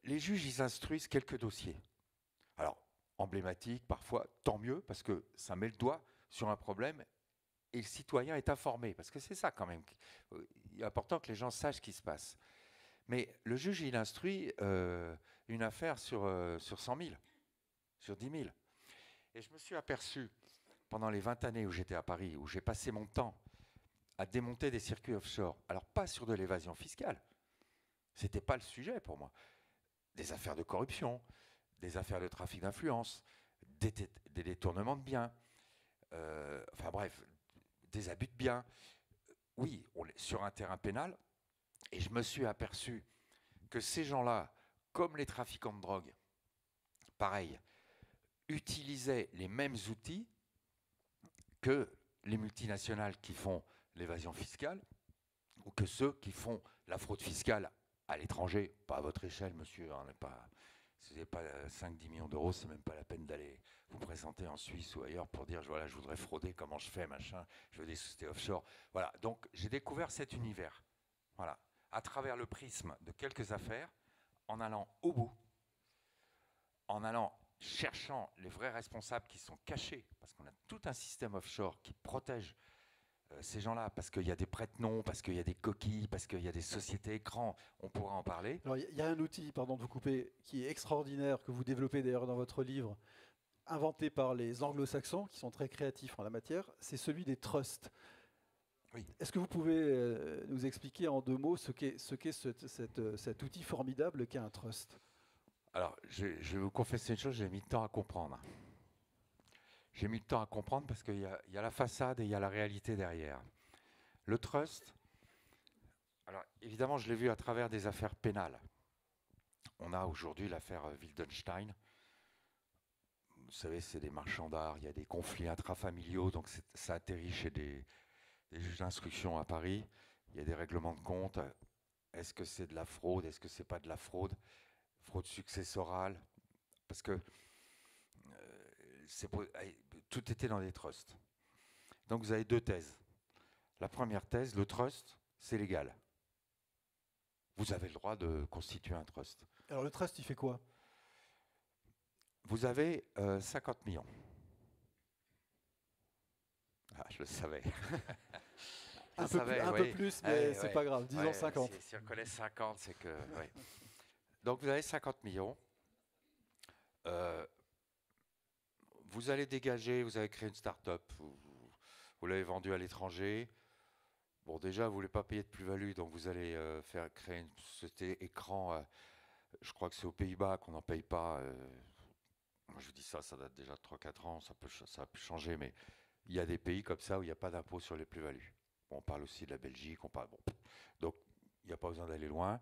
les juges, ils instruisent quelques dossiers. Alors, emblématiques, parfois, tant mieux, parce que ça met le doigt sur un problème et le citoyen est informé, parce que c'est ça quand même. Il est important que les gens sachent ce qui se passe. Mais le juge, il instruit une affaire sur 100 000, sur 10 000. Et je me suis aperçu, pendant les 20 années où j'étais à Paris, où j'ai passé mon temps à démonter des circuits offshore, alors pas sur de l'évasion fiscale, c'était pas le sujet pour moi, des affaires de corruption, des affaires de trafic d'influence, des détournements de biens, enfin bref, des abus de biens. Oui, on est sur un terrain pénal, et je me suis aperçu que ces gens-là, comme les trafiquants de drogue, pareil, utilisaient les mêmes outils que les multinationales qui font l'évasion fiscale, ou que ceux qui font la fraude fiscale à l'étranger, pas à votre échelle, monsieur, hein, si vous n'avez pas 5-10 millions d'euros, c'est même pas la peine d'aller vous présenter en Suisse ou ailleurs pour dire, voilà, je voudrais frauder, comment je fais, machin, je veux des sociétés offshore. Voilà, donc j'ai découvert cet univers, voilà, à travers le prisme de quelques affaires, en allant au bout, en allant cherchant les vrais responsables qui sont cachés, parce qu'on a tout un système offshore qui protège ces gens-là, parce qu'il y a des prête-noms, parce qu'il y a des coquilles, parce qu'il y a des sociétés écrans, on pourra en parler. Alors, il y a un outil, pardon de vous couper, qui est extraordinaire, que vous développez d'ailleurs dans votre livre, inventé par les anglo-saxons, qui sont très créatifs en la matière, c'est celui des trusts. Oui. Est-ce que vous pouvez nous expliquer en 2 mots ce qu'est cet outil formidable qu'est un trust? Alors, je vais vous confesser une chose, j'ai mis du temps à comprendre. J'ai mis du temps à comprendre parce qu'il y a la façade et il y a la réalité derrière. Le trust, alors évidemment, je l'ai vu à travers des affaires pénales. On a aujourd'hui l'affaire Wildenstein. Vous savez, c'est des marchands d'art, il y a des conflits intrafamiliaux, donc ça atterrit chez des juges d'instruction à Paris. Il y a des règlements de compte. Est-ce que c'est de la fraude? Est-ce que c'est pas de la fraude? Fraude successorale? Parce que tout était dans des trusts. Donc vous avez 2 thèses. La première thèse, le trust, c'est légal. Vous avez le droit de constituer un trust. Alors le trust, il fait quoi? Vous avez 50 millions. Ah, je le savais. Un peu plus, mais c'est pas grave. Disons 50. Si on connaît 50, c'est que... Ouais. Donc vous avez 50 millions. Vous allez dégager, vous avez créé une start-up, vous l'avez vendue à l'étranger. Bon, déjà, vous ne voulez pas payer de plus-value, donc vous allez créer une société écran. Je crois que c'est aux Pays-Bas qu'on n'en paye pas. Moi, je vous dis ça date déjà de 3-4 ans, ça a pu changer, mais il y a des pays comme ça où il n'y a pas d'impôt sur les plus-values. Bon, on parle aussi de la Belgique, bon. Donc il n'y a pas besoin d'aller loin.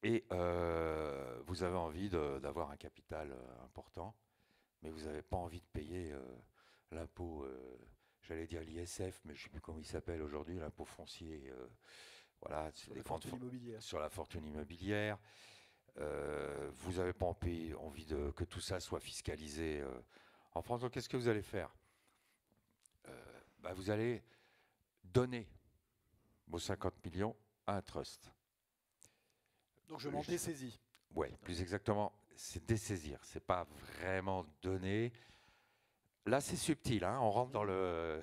Et vous avez envie d'avoir un capital important, mais vous n'avez pas envie de payer l'impôt, j'allais dire l'ISF, mais je ne sais plus comment il s'appelle aujourd'hui, l'impôt foncier, voilà, Sur la fortune immobilière. sur la fortune immobilière. Vous n'avez pas envie que tout ça soit fiscalisé en France. Donc qu'est-ce que vous allez faire? Vous allez donner vos 50 millions à un trust. Donc je m'en dessaisis. Oui, plus exactement, c'est dessaisir, c'est pas vraiment donner. Là, c'est subtil, hein, on rentre dans le...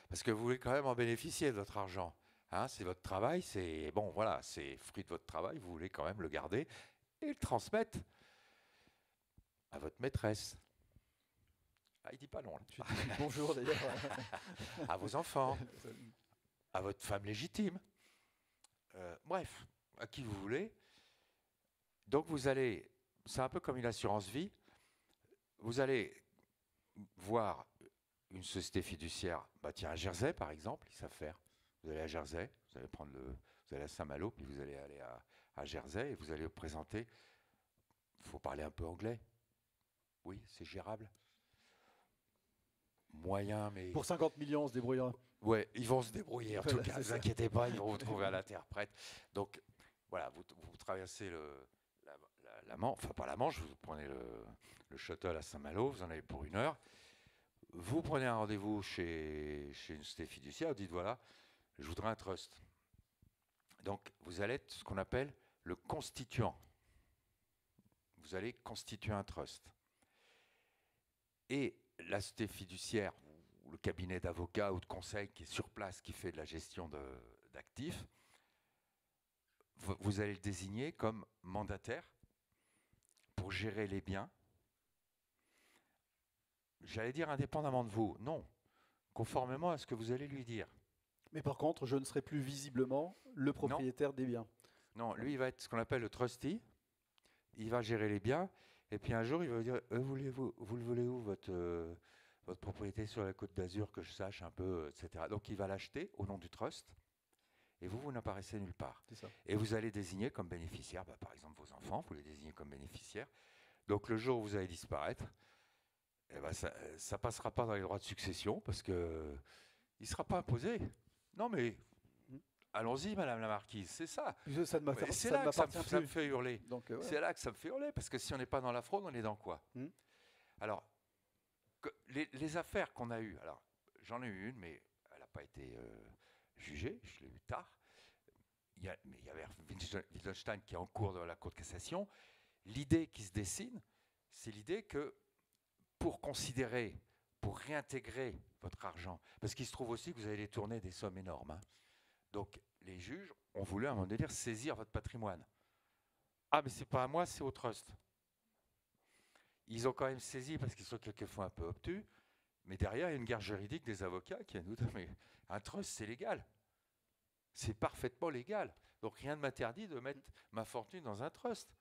Parce que vous voulez quand même en bénéficier de votre argent. Hein, c'est votre travail, c'est bon, voilà, c'est fruit de votre travail, vous voulez quand même le garder et le transmettre à votre maîtresse. Ah, il dit pas non. Là. Bonjour d'ailleurs. À vos enfants, à votre femme légitime. Bref, à qui vous voulez. Donc vous allez, c'est un peu comme une assurance vie, vous allez voir une société fiduciaire, tiens, à Jersey par exemple, ils savent faire. Vous allez à Jersey, vous allez à Saint-Malo, puis vous allez aller à Jersey et vous allez vous présenter. Il faut parler un peu anglais. Oui, c'est gérable. Moyen, mais... Pour 50 millions, on se débrouillera. Ouais, ils vont se débrouiller. En tout cas, ne vous inquiétez pas, ils vont vous trouver un interprète. Donc, voilà, vous traversez la Manche, enfin pas la Manche, vous prenez le shuttle à Saint-Malo, vous en avez pour 1 heure. Vous prenez un rendez-vous chez une société fiduciaire, vous dites voilà, je voudrais un trust. Donc, vous allez être ce qu'on appelle le constituant. Vous allez constituer un trust. Et la société fiduciaire, ou le cabinet d'avocats ou de conseil qui est sur place, qui fait de la gestion d'actifs, vous allez le désigner comme mandataire pour gérer les biens. J'allais dire indépendamment de vous. Non, conformément à ce que vous allez lui dire. Mais par contre, je ne serai plus visiblement le propriétaire des biens. Non, lui, il va être ce qu'on appelle le trustee. Il va gérer les biens. Et puis un jour, il va dire vous le voulez où, votre propriété sur la Côte d'Azur, que je sache un peu, etc. Donc il va l'acheter au nom du trust. Et vous n'apparaissez nulle part. C'est ça. Et vous allez désigner comme bénéficiaire, par exemple vos enfants, vous les désignez comme bénéficiaires. Donc le jour où vous allez disparaître, ça ne passera pas dans les droits de succession parce qu'il ne sera pas imposé. Non mais, allons-y Madame la Marquise, c'est ça. C'est là que ça me fait hurler. C'est là que ça me fait hurler, parce que si on n'est pas dans la fraude, on est dans quoi? Alors, les affaires qu'on a eues, alors j'en ai eu une, mais elle n'a pas été jugée, je l'ai eu tard. Mais il y avait Wittgenstein qui est en cours de la Cour de cassation. L'idée qui se dessine, c'est l'idée que pour réintégrer votre argent, parce qu'il se trouve aussi que vous avez détourné des sommes énormes. Hein. Donc les juges ont voulu à un moment donné saisir votre patrimoine. Ah mais c'est pas à moi, c'est au trust. Ils ont quand même saisi parce qu'ils sont quelquefois un peu obtus, Mais derrière, il y a une guerre juridique des avocats qui nous disent, mais un trust, c'est légal. C'est parfaitement légal. Donc rien ne m'interdit de mettre ma fortune dans un trust.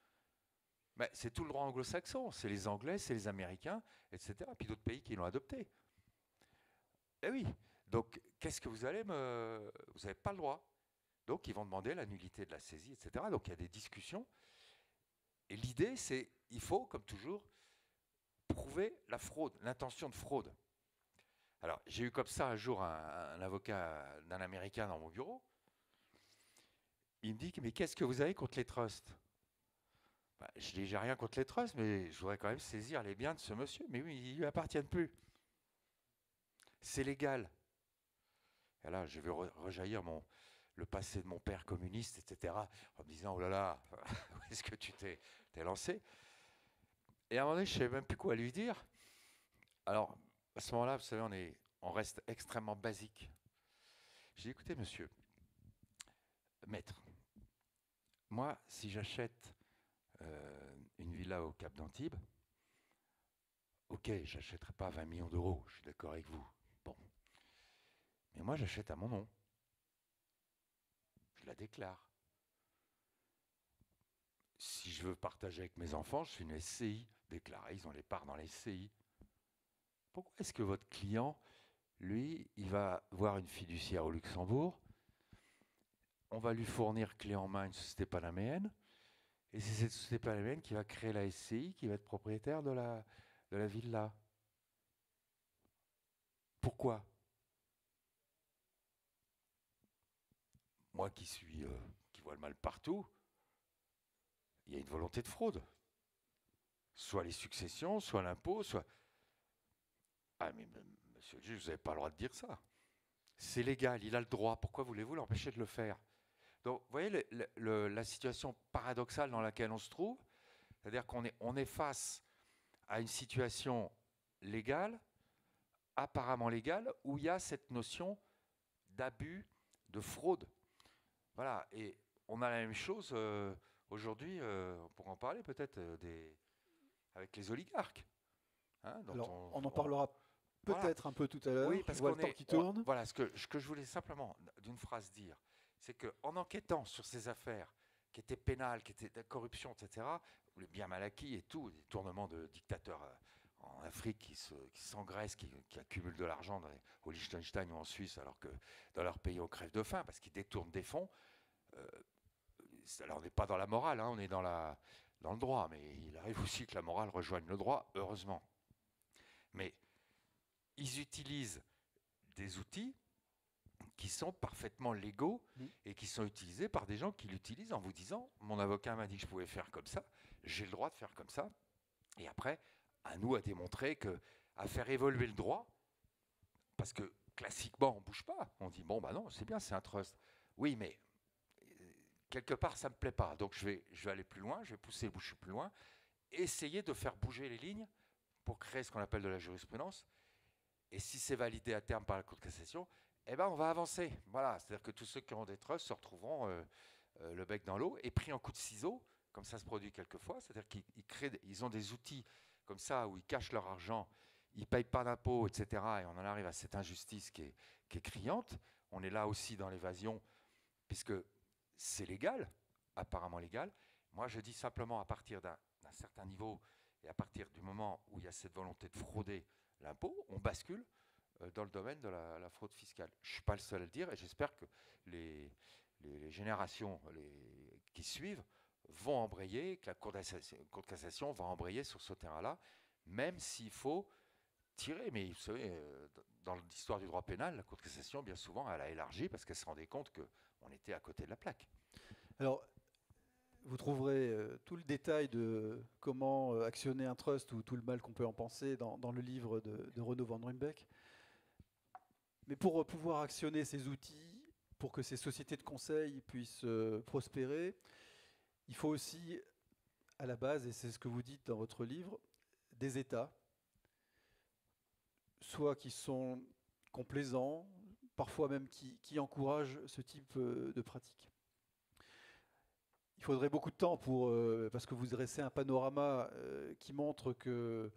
Mais c'est tout le droit anglo-saxon. C'est les Anglais, c'est les Américains, etc. Puis d'autres pays qui l'ont adopté. Eh oui. Donc qu'est-ce que vous allez me... Vous n'avez pas le droit. Donc ils vont demander la nullité de la saisie, etc. Donc il y a des discussions. Et l'idée, c'est, il faut, comme toujours, prouver la fraude, l'intention de fraude. Alors, j'ai eu comme ça un jour un avocat d'un Américain dans mon bureau. Il me dit, mais qu'est-ce que vous avez contre les trusts? Je dis, j'ai rien contre les trusts, mais je voudrais quand même saisir les biens de ce monsieur. Mais oui, ils ne lui appartiennent plus. C'est légal. Et là, je vais rejaillir le passé de mon père communiste, etc., en me disant, oh là là, où est-ce que tu t'es lancé? Et à un moment donné, je ne savais même plus quoi lui dire. Alors, à ce moment-là, vous savez, on reste extrêmement basique. J'ai dit, écoutez, monsieur, maître, moi, si j'achète une villa au Cap d'Antibes, ok, je n'achèterai pas 20 millions d'euros, je suis d'accord avec vous. Bon. Mais moi, j'achète à mon nom. Je la déclare. Si je veux partager avec mes enfants, je fais une SCI déclarée, ils ont les parts dans la SCI. Pourquoi est-ce que votre client, lui, il va voir une fiduciaire au Luxembourg, on va lui fournir clé en main une société panaméenne, et c'est cette société panaméenne qui va créer la SCI, qui va être propriétaire de la villa. Pourquoi? Moi qui vois le mal partout, il y a une volonté de fraude. Soit les successions, soit l'impôt, soit... Ah mais monsieur le juge, vous n'avez pas le droit de dire ça. C'est légal, il a le droit. Pourquoi voulez-vous l'empêcher de le faire? Donc, vous voyez la situation paradoxale dans laquelle on se trouve, c'est-à-dire qu'on est face à une situation légale, apparemment légale, où il y a cette notion d'abus, de fraude. Voilà, et on a la même chose aujourd'hui, on pourra en parler peut-être avec les oligarques. Hein, Alors, on en parlera peut-être un peu tout à l'heure. Oui, parce je vois le temps qui tourne. Voilà, ce que je voulais simplement, d'une phrase, dire, c'est qu'en enquêtant sur ces affaires qui étaient pénales, qui étaient de la corruption, etc., les biens mal acquis et tout, des tournements de dictateurs en Afrique qui s'engraissent, qui accumulent de l'argent au Liechtenstein ou en Suisse, alors que dans leur pays, on crève de faim parce qu'ils détournent des fonds. Alors, on n'est pas dans la morale, hein, on est dans le droit, mais il arrive aussi que la morale rejoigne le droit, heureusement. Mais ils utilisent des outils qui sont parfaitement légaux et qui sont utilisés par des gens qui l'utilisent en vous disant « Mon avocat m'a dit que je pouvais faire comme ça, j'ai le droit de faire comme ça. » Et après, à nous à démontrer à faire évoluer le droit, parce que classiquement, on ne bouge pas. On dit « Bon, bah non, c'est bien, c'est un trust. » Oui, mais quelque part, ça ne me plaît pas. Donc, je vais aller plus loin, je vais pousser les bouchées plus loin, essayer de faire bouger les lignes pour créer ce qu'on appelle de la jurisprudence. Et si c'est validé à terme par la Cour de cassation, eh ben on va avancer. Voilà, c'est-à-dire que tous ceux qui ont des trusts se retrouveront le bec dans l'eau et pris en coup de ciseaux, comme ça se produit quelquefois. C'est-à-dire qu'ils ont des outils comme ça où ils cachent leur argent, ils ne payent pas d'impôts, etc. Et on en arrive à cette injustice qui est criante. On est là aussi dans l'évasion, puisque c'est légal, apparemment légal. Moi, je dis simplement à partir d'un certain niveau et à partir du moment où il y a cette volonté de frauder l'impôt, on bascule dans le domaine de la fraude fiscale. Je ne suis pas le seul à le dire et j'espère que les générations qui suivent vont embrayer, que la Cour de cassation va embrayer sur ce terrain-là, même s'il faut tirer. Mais vous savez, dans l'histoire du droit pénal, la Cour de cassation, bien souvent, elle a élargi parce qu'elle se rendait compte qu'on était à côté de la plaque. Alors, vous trouverez tout le détail de comment actionner un trust ou tout le mal qu'on peut en penser dans le livre de Renaud Van Ruymbeck. Mais pour pouvoir actionner ces outils, pour que ces sociétés de conseil puissent prospérer, il faut aussi, à la base, et c'est ce que vous dites dans votre livre, des États, soit qui sont complaisants, parfois même qui encouragent ce type de pratique. Il faudrait beaucoup de temps parce que vous dressez un panorama qui montre que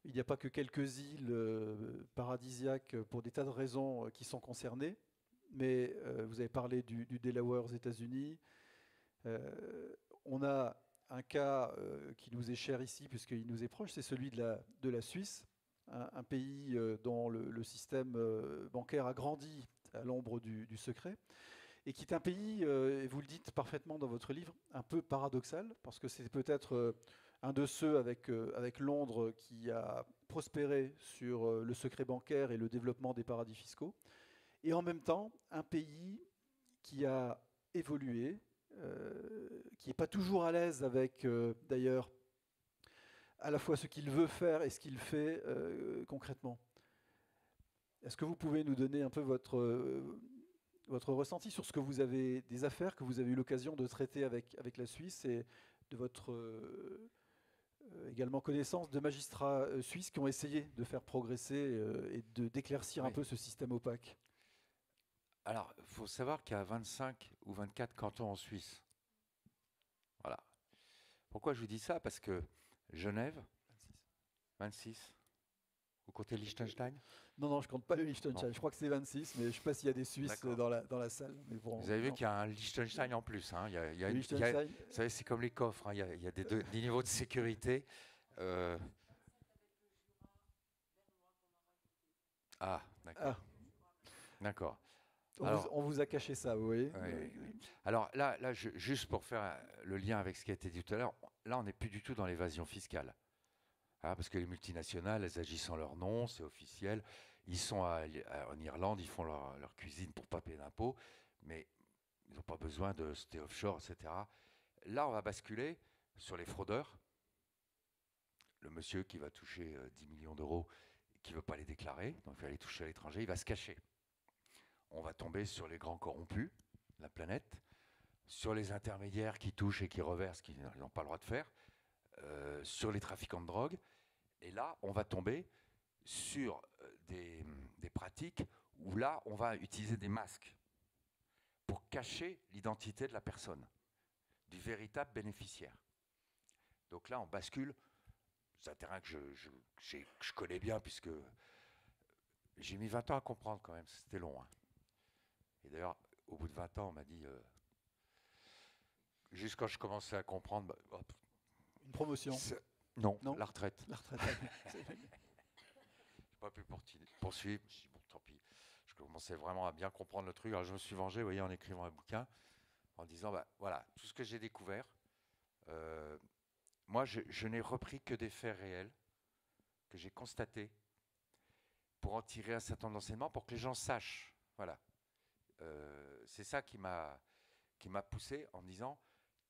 Il n'y a pas que quelques îles paradisiaques pour des tas de raisons qui sont concernées, mais vous avez parlé du Delaware aux États-Unis. On a un cas qui nous est cher ici, puisqu'il nous est proche, c'est celui de la Suisse, un pays dont le système bancaire a grandi à l'ombre du secret, et qui est un pays, et vous le dites parfaitement dans votre livre, un peu paradoxal, parce que c'est peut-être un de ceux avec Londres qui a prospéré sur le secret bancaire et le développement des paradis fiscaux, et en même temps un pays qui a évolué, qui n'est pas toujours à l'aise avec, d'ailleurs, à la fois ce qu'il veut faire et ce qu'il fait concrètement. Est-ce que vous pouvez nous donner un peu votre ressenti sur ce que vous avez, des affaires que vous avez eu l'occasion de traiter avec la Suisse et de votre également connaissance de magistrats suisses qui ont essayé de faire progresser et d'éclaircir un peu ce système opaque? Alors, il faut savoir qu'il y a 25 ou 24 cantons en Suisse. Voilà. Pourquoi je vous dis ça? Parce que Genève, 26. Vous comptez Liechtenstein? Non, je ne compte pas le Liechtenstein. Je crois que c'est 26, mais je ne sais pas s'il y a des Suisses dans la salle. Mais bon, vous avez vu qu'il y a un Liechtenstein en plus. Hein. Vous savez, c'est comme les coffres. Hein. Il y a des niveaux de sécurité. Ah, d'accord. Ah. D'accord. On vous a caché ça, vous voyez. Oui. Alors là juste pour faire le lien avec ce qui a été dit tout à l'heure, là, on n'est plus du tout dans l'évasion fiscale. Hein, parce que les multinationales, elles agissent en leur nom, c'est officiel. Ils sont en Irlande, ils font leur cuisine pour pas payer d'impôts, mais ils n'ont pas besoin de c'était offshore, etc. Là, on va basculer sur les fraudeurs. Le monsieur qui va toucher 10 millions d'euros, qui ne veut pas les déclarer, donc il va les toucher à l'étranger, il va se cacher. On va tomber sur les grands corrompus, la planète, sur les intermédiaires qui touchent et qui reversent, qui n'ont pas le droit de faire, sur les trafiquants de drogue. Et là, on va tomber sur des pratiques où là, on va utiliser des masques pour cacher l'identité de la personne, du véritable bénéficiaire. Donc là, on bascule. C'est un terrain que je connais bien, puisque j'ai mis 20 ans à comprendre quand même, c'était long. Hein. Et d'ailleurs, au bout de 20 ans, on m'a dit, juste quand je commençais à comprendre, bah, hop, une promotion. Non, la retraite. La retraite. Je n'ai pas pu poursuivre. Je me suis dit, bon, tant pis. Je commençais vraiment à bien comprendre le truc. Alors je me suis vengé, vous voyez, en écrivant un bouquin, en disant, bah, voilà, tout ce que j'ai découvert, moi, je n'ai repris que des faits réels que j'ai constatés pour en tirer un certain nombre d'enseignements, pour que les gens sachent. Voilà. C'est ça qui m'a poussé en me disant,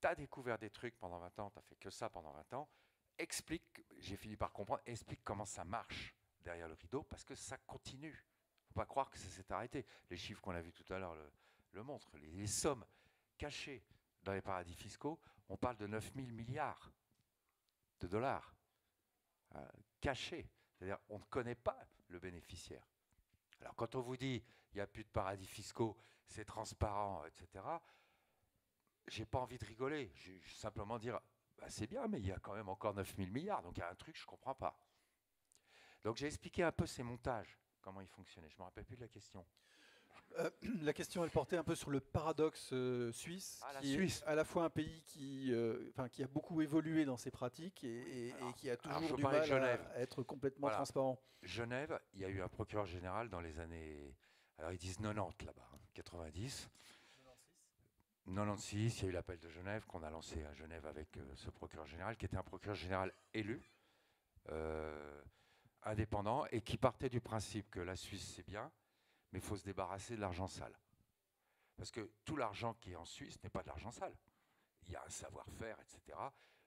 tu as découvert des trucs pendant 20 ans, tu n'as fait que ça pendant 20 ans, explique, j'ai fini par comprendre, explique comment ça marche derrière le rideau, parce que ça continue. Il ne faut pas croire que ça s'est arrêté. Les chiffres qu'on a vus tout à l'heure le montrent. Les sommes cachées dans les paradis fiscaux, on parle de 9 000 milliards de dollars cachés. C'est-à-dire on ne connaît pas le bénéficiaire. Alors quand on vous dit il n'y a plus de paradis fiscaux, c'est transparent, etc., j'ai pas envie de rigoler. Je vais simplement dire bah, c'est bien, mais il y a quand même encore 9 000 milliards, donc il y a un truc que je ne comprends pas. Donc j'ai expliqué un peu ces montages, comment ils fonctionnaient. Je ne me rappelle plus de la question. La question, elle portait un peu sur le paradoxe suisse, qui Suisse. est à la fois un pays qui a beaucoup évolué dans ses pratiques et qui a toujours du mal à être complètement transparent. Genève, il y a eu un procureur général dans les années, alors ils disent 90 là-bas, 90. 96, il y a eu l'appel de Genève qu'on a lancé à Genève avec ce procureur général, qui était un procureur général élu, indépendant, et qui partait du principe que la Suisse c'est bien, mais il faut se débarrasser de l'argent sale. Parce que tout l'argent qui est en Suisse n'est pas de l'argent sale. Il y a un savoir-faire, etc.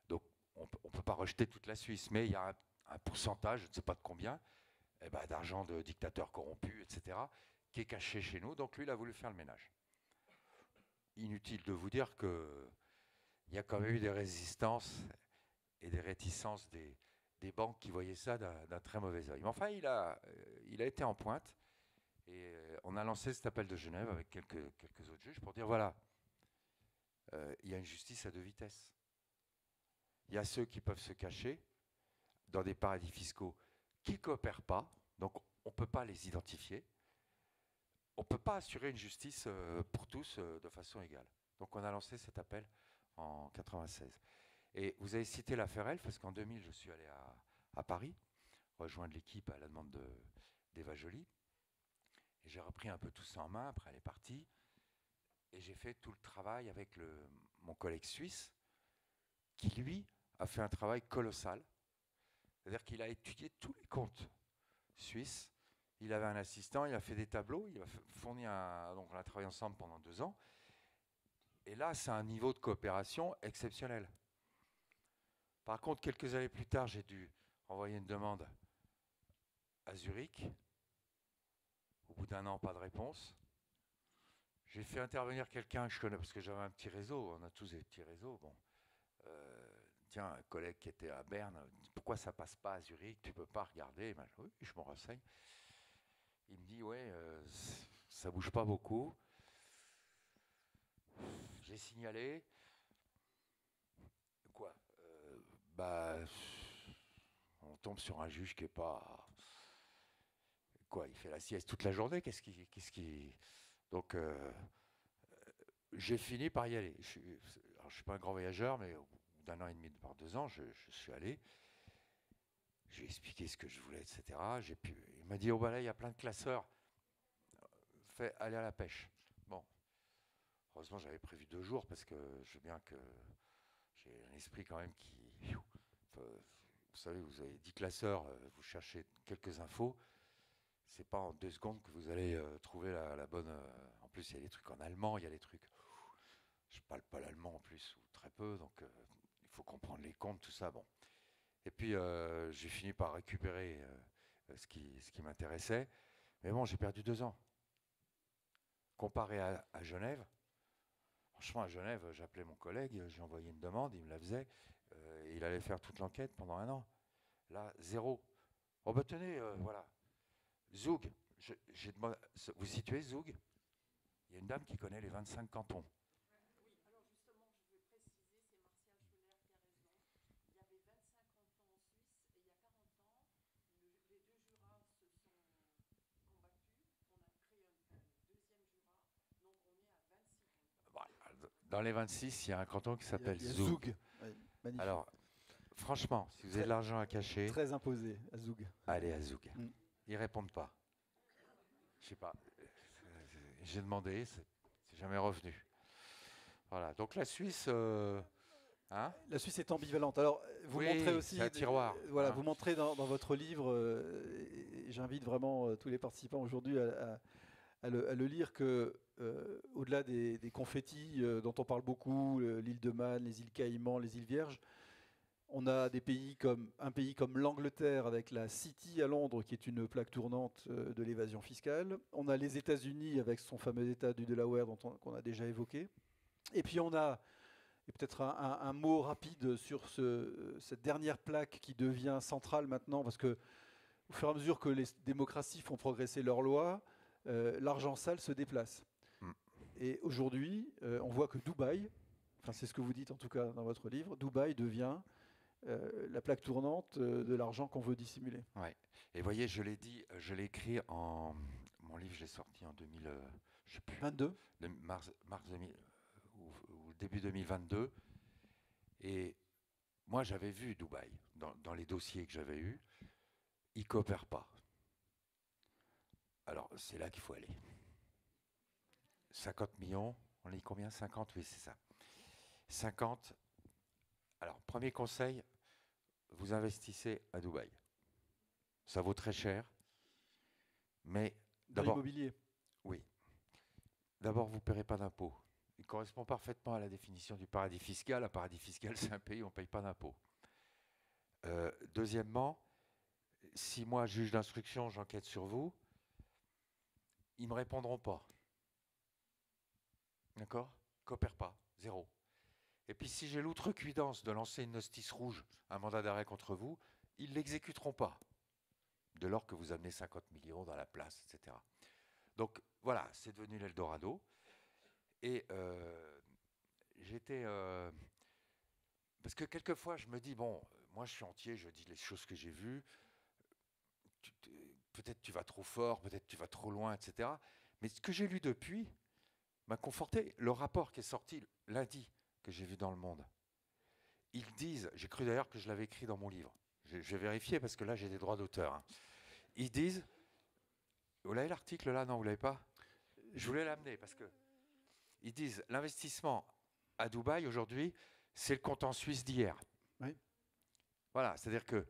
Donc on ne peut pas rejeter toute la Suisse, mais il y a un pourcentage, je ne sais pas de combien, d'argent de dictateurs corrompus, etc., qui est caché chez nous. Donc lui, il a voulu faire le ménage. Inutile de vous dire qu'il y a quand même eu des résistances et des réticences des banques qui voyaient ça d'un très mauvais œil. Mais enfin, il a été en pointe. Et on a lancé cet appel de Genève avec quelques autres juges pour dire voilà, il y a une justice à deux vitesses. Il y a ceux qui peuvent se cacher dans des paradis fiscaux qui ne coopèrent pas, donc on ne peut pas les identifier, on ne peut pas assurer une justice pour tous de façon égale. Donc on a lancé cet appel en 96. Et vous avez cité l'affaire Elf, parce qu'en 2000, je suis allé à Paris, rejoindre l'équipe à la demande d'Eva Joly. Et j'ai repris un peu tout ça en main, après elle est partie. Et j'ai fait tout le travail avec mon collègue suisse, qui lui a fait un travail colossal. C'est-à-dire qu'il a étudié tous les comptes suisses. Il avait un assistant, il a fait des tableaux, il a fourni donc on a travaillé ensemble pendant 2 ans. Et là, c'est un niveau de coopération exceptionnel. Par contre, quelques années plus tard, j'ai dû envoyer une demande à Zurich. Au bout d'1 an, pas de réponse. J'ai fait intervenir quelqu'un que je connais, parce que j'avais un petit réseau, on a tous des petits réseaux. Bon. Tiens, un collègue qui était à Berne, pourquoi ça passe pas à Zurich, tu peux pas regarder? Ben, oui, je me renseigne. Il me dit, ouais, ça bouge pas beaucoup. J'ai signalé. Quoi? Bah, on tombe sur un juge qui est pas... Quoi, il fait la sieste toute la journée, qu'est-ce qui... Donc, j'ai fini par y aller. Je ne suis pas un grand voyageur, mais au bout d'1 an et demi, par 2 ans, je suis allé. J'ai expliqué ce que je voulais, etc. Il m'a dit, oh bah là, il y a plein de classeurs. Fais aller à la pêche. Bon, heureusement, j'avais prévu 2 jours, parce que je veux bien que j'ai un esprit quand même qui... Vous savez, vous avez 10 classeurs, vous cherchez quelques infos. C'est pas en 2 secondes que vous allez trouver la bonne... en plus, il y a des trucs en allemand, il y a des trucs... Je parle pas l'allemand en plus, ou très peu, donc il faut comprendre les comptes, tout ça. Bon. Et puis, j'ai fini par récupérer ce qui m'intéressait. Mais bon, j'ai perdu 2 ans. Comparé à Genève, franchement, à Genève, j'appelais mon collègue, j'ai envoyé une demande, il me la faisait, il allait faire toute l'enquête pendant 1 an. Là, 0. Oh bah tenez, voilà. Zoug, vous situez Zoug? Il y a une dame qui connaît les 25 cantons. Dans les 26, il y a un canton qui s'appelle Zoug. Zoug. Ouais, magnifique. Alors, franchement, si vous avez de l'argent à cacher, très imposé à Zoug. Allez à Zoug. Mm. Ils répondent pas. Je sais pas. J'ai demandé, c'est jamais revenu. Voilà. Donc la Suisse, hein? La Suisse est ambivalente. Alors, vous montrez aussi, c'est un tiroir. voilà, Hein. vous montrez dans votre livre, et j'invite vraiment tous les participants aujourd'hui à le lire, que au-delà des confettis dont on parle beaucoup, l'île de Man, les îles Caïmans, les îles Vierges, on a un pays comme l'Angleterre avec la City à Londres, qui est une plaque tournante de l'évasion fiscale. On a les États-Unis avec son fameux État du Delaware qu'on a déjà évoqué. Et puis on a, et peut-être un mot rapide sur cette dernière plaque qui devient centrale maintenant, parce que au fur et à mesure que les démocraties font progresser leurs lois, l'argent sale se déplace. Et aujourd'hui, on voit que Dubaï, enfin c'est ce que vous dites en tout cas dans votre livre, Dubaï devient la plaque tournante de l'argent qu'on veut dissimuler. Ouais. Et vous voyez, je l'ai dit, je l'ai écrit en... Mon livre, je l'ai sorti en 2000, je sais plus, 22 mars 2000, ou début 2022. Et moi, j'avais vu Dubaï dans les dossiers que j'avais eus. Ils ne coopèrent pas. Alors, c'est là qu'il faut aller. 50 millions, on est combien? 50, oui, c'est ça. 50. Alors, premier conseil, vous investissez à Dubaï. Ça vaut très cher, mais d'abord... l'immobilier. Oui. D'abord, vous ne paierez pas d'impôts. Il correspond parfaitement à la définition du paradis fiscal. Un paradis fiscal, c'est un pays où on ne paye pas d'impôts. Deuxièmement, si moi, juge d'instruction, j'enquête sur vous, ils ne me répondront pas. D'accord? Coopèrent pas. 0. Et puis si j'ai l'outrecuidance de lancer une notice rouge, un mandat d'arrêt contre vous, ils ne l'exécuteront pas. De lors que vous amenez 50 millions dans la place, etc. Donc voilà, c'est devenu l'Eldorado. Et j'étais... parce que quelquefois, je me dis, bon, moi je suis entier, je dis les choses que j'ai vues. peut-être tu vas trop fort, peut-être tu vas trop loin, etc. Mais ce que j'ai lu depuis m'a conforté. Le rapport qui est sorti lundi, que j'ai vu dans Le Monde, ils disent, j'ai cru d'ailleurs que je l'avais écrit dans mon livre, je vais vérifier parce que là j'ai des droits d'auteur. Hein. Ils disent, vous l'avez l'article là? Non, vous l'avez pas? Je voulais l'amener parce que ils disent, l'investissement à Dubaï aujourd'hui, c'est le comptant suisse d'hier. Oui. Voilà, c'est-à-dire que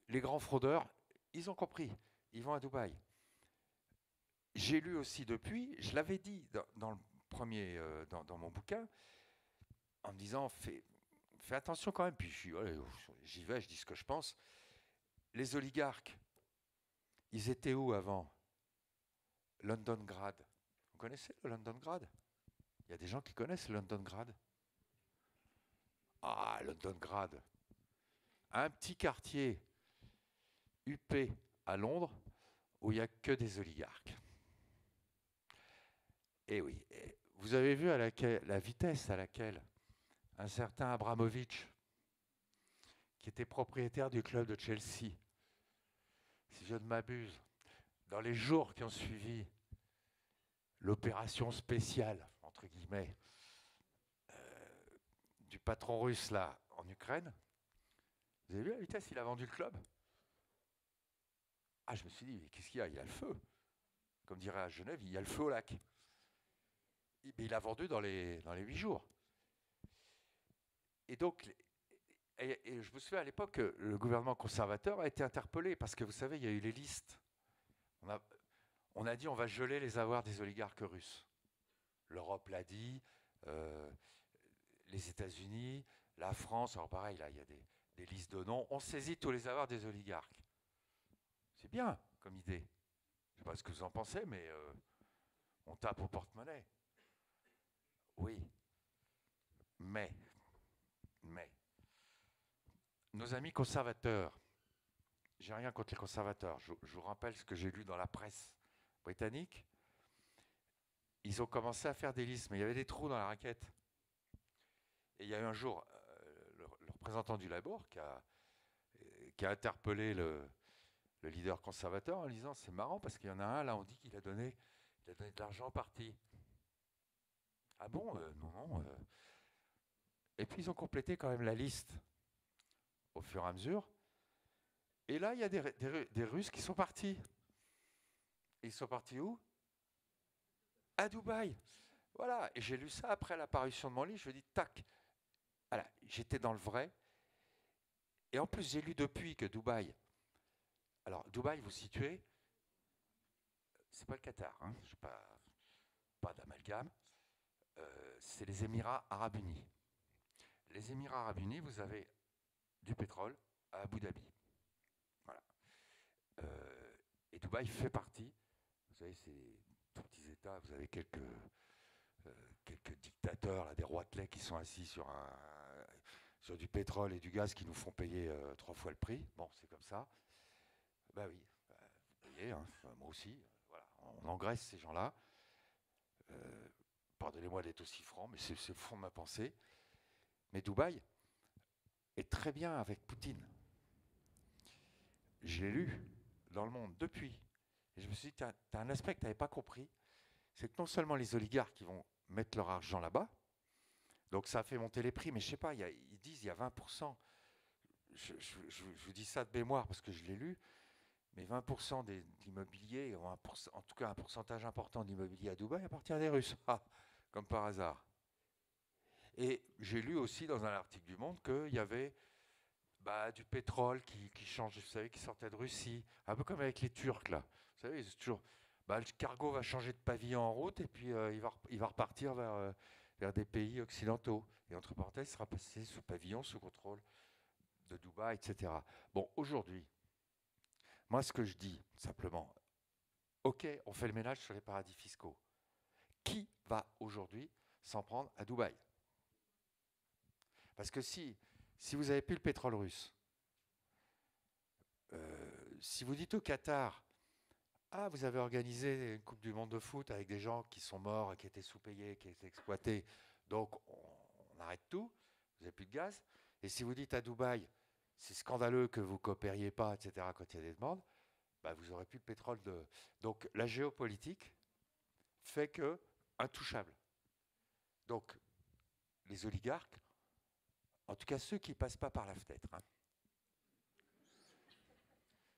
les grands fraudeurs, ils ont compris, ils vont à Dubaï. J'ai lu aussi depuis, je l'avais dit dans le premier, dans mon bouquin, en me disant, fais attention quand même, puis j'y vais, je dis ce que je pense. Les oligarques, ils étaient où avant? Londongrad. Vous connaissez le Londongrad? Il y a des gens qui connaissent le Londongrad. Ah, Londongrad. Un petit quartier huppé à Londres où il n'y a que des oligarques. Et oui, vous avez vu la vitesse à laquelle un certain Abramovich, qui était propriétaire du club de Chelsea, si je ne m'abuse, dans les jours qui ont suivi l'opération spéciale, entre guillemets, du patron russe là en Ukraine, vous avez vu la vitesse, il a vendu le club? Ah, je me suis dit, mais qu'est-ce qu'il y a? Il y a le feu. Comme dirait à Genève, il y a le feu au lac. Il a vendu dans les 8 jours. Et donc, et je me souviens à l'époque que le gouvernement conservateur a été interpellé parce que vous savez, il y a eu les listes. On a dit on va geler les avoirs des oligarques russes. L'Europe l'a dit, les États-Unis, la France, alors pareil, là, il y a des listes de noms. On saisit tous les avoirs des oligarques. C'est bien comme idée. Je ne sais pas ce que vous en pensez, mais on tape au porte-monnaie. Oui. Mais, nos amis conservateurs, j'ai rien contre les conservateurs, je vous rappelle ce que j'ai lu dans la presse britannique, ils ont commencé à faire des listes, mais il y avait des trous dans la raquette. Et il y a eu un jour, le représentant du Labour qui a interpellé le leader conservateur en disant c'est marrant parce qu'il y en a un là, on dit qu'il a donné de l'argent au parti. Ah bon? Non. Et puis ils ont complété quand même la liste au fur et à mesure. Et là, il y a des Russes qui sont partis. Et ils sont partis où? À Dubaï. Voilà. Et j'ai lu ça après l'apparition de mon livre. Je me dis, tac. Voilà, j'étais dans le vrai. Et en plus, j'ai lu depuis que Dubaï. Alors, Dubaï, vous situez. C'est pas le Qatar. Hein, je pas d'amalgame. C'est les Émirats Arabes Unis. Les Émirats Arabes Unis, vous avez du pétrole à Abu Dhabi. Voilà. Et Dubaï fait partie. Vous savez, c'est des tout petits États. Vous avez quelques dictateurs, là, des roitelets qui sont assis sur du pétrole et du gaz qui nous font payer 3 fois le prix. Bon, c'est comme ça. Ben oui, vous payez, hein, moi aussi. Voilà, on engraisse ces gens-là. Pardonnez-moi d'être aussi franc, mais c'est le fond de ma pensée. Mais Dubaï est très bien avec Poutine. Je l'ai lu dans Le Monde depuis. Et je me suis dit, tu as un aspect que tu n'avais pas compris. C'est que non seulement les oligarques qui vont mettre leur argent là-bas, donc ça a fait monter les prix, mais je ne sais pas, ils disent il y a 20%. Je vous dis ça de mémoire parce que je l'ai lu, mais 20% d'immobilier, en tout cas un pourcentage important d'immobilier à Dubaï appartient à des Russes, comme par hasard. Et j'ai lu aussi dans un article du Monde qu'il y avait du pétrole qui change, vous savez, qui sortait de Russie, un peu comme avec les Turcs là. Vous savez, c'est toujours, le cargo va changer de pavillon en route et puis il va repartir vers des pays occidentaux. Et entre parenthèses, il sera passé sous pavillon, sous contrôle de Dubaï, etc. Bon, aujourd'hui, moi ce que je dis simplement, ok, on fait le ménage sur les paradis fiscaux. Qui va aujourd'hui s'en prendre à Dubaï? Parce que si vous n'avez plus le pétrole russe, si vous dites au Qatar, ah, vous avez organisé une Coupe du Monde de foot avec des gens qui sont morts, qui étaient sous-payés, qui étaient exploités, donc on arrête tout, vous n'avez plus de gaz. Et si vous dites à Dubaï, c'est scandaleux que vous ne coopériez pas, etc., quand il y a des demandes, bah, vous aurez plus de pétrole. Donc la géopolitique fait que intouchable. Donc les oligarques, en tout cas ceux qui passent pas par la fenêtre, hein.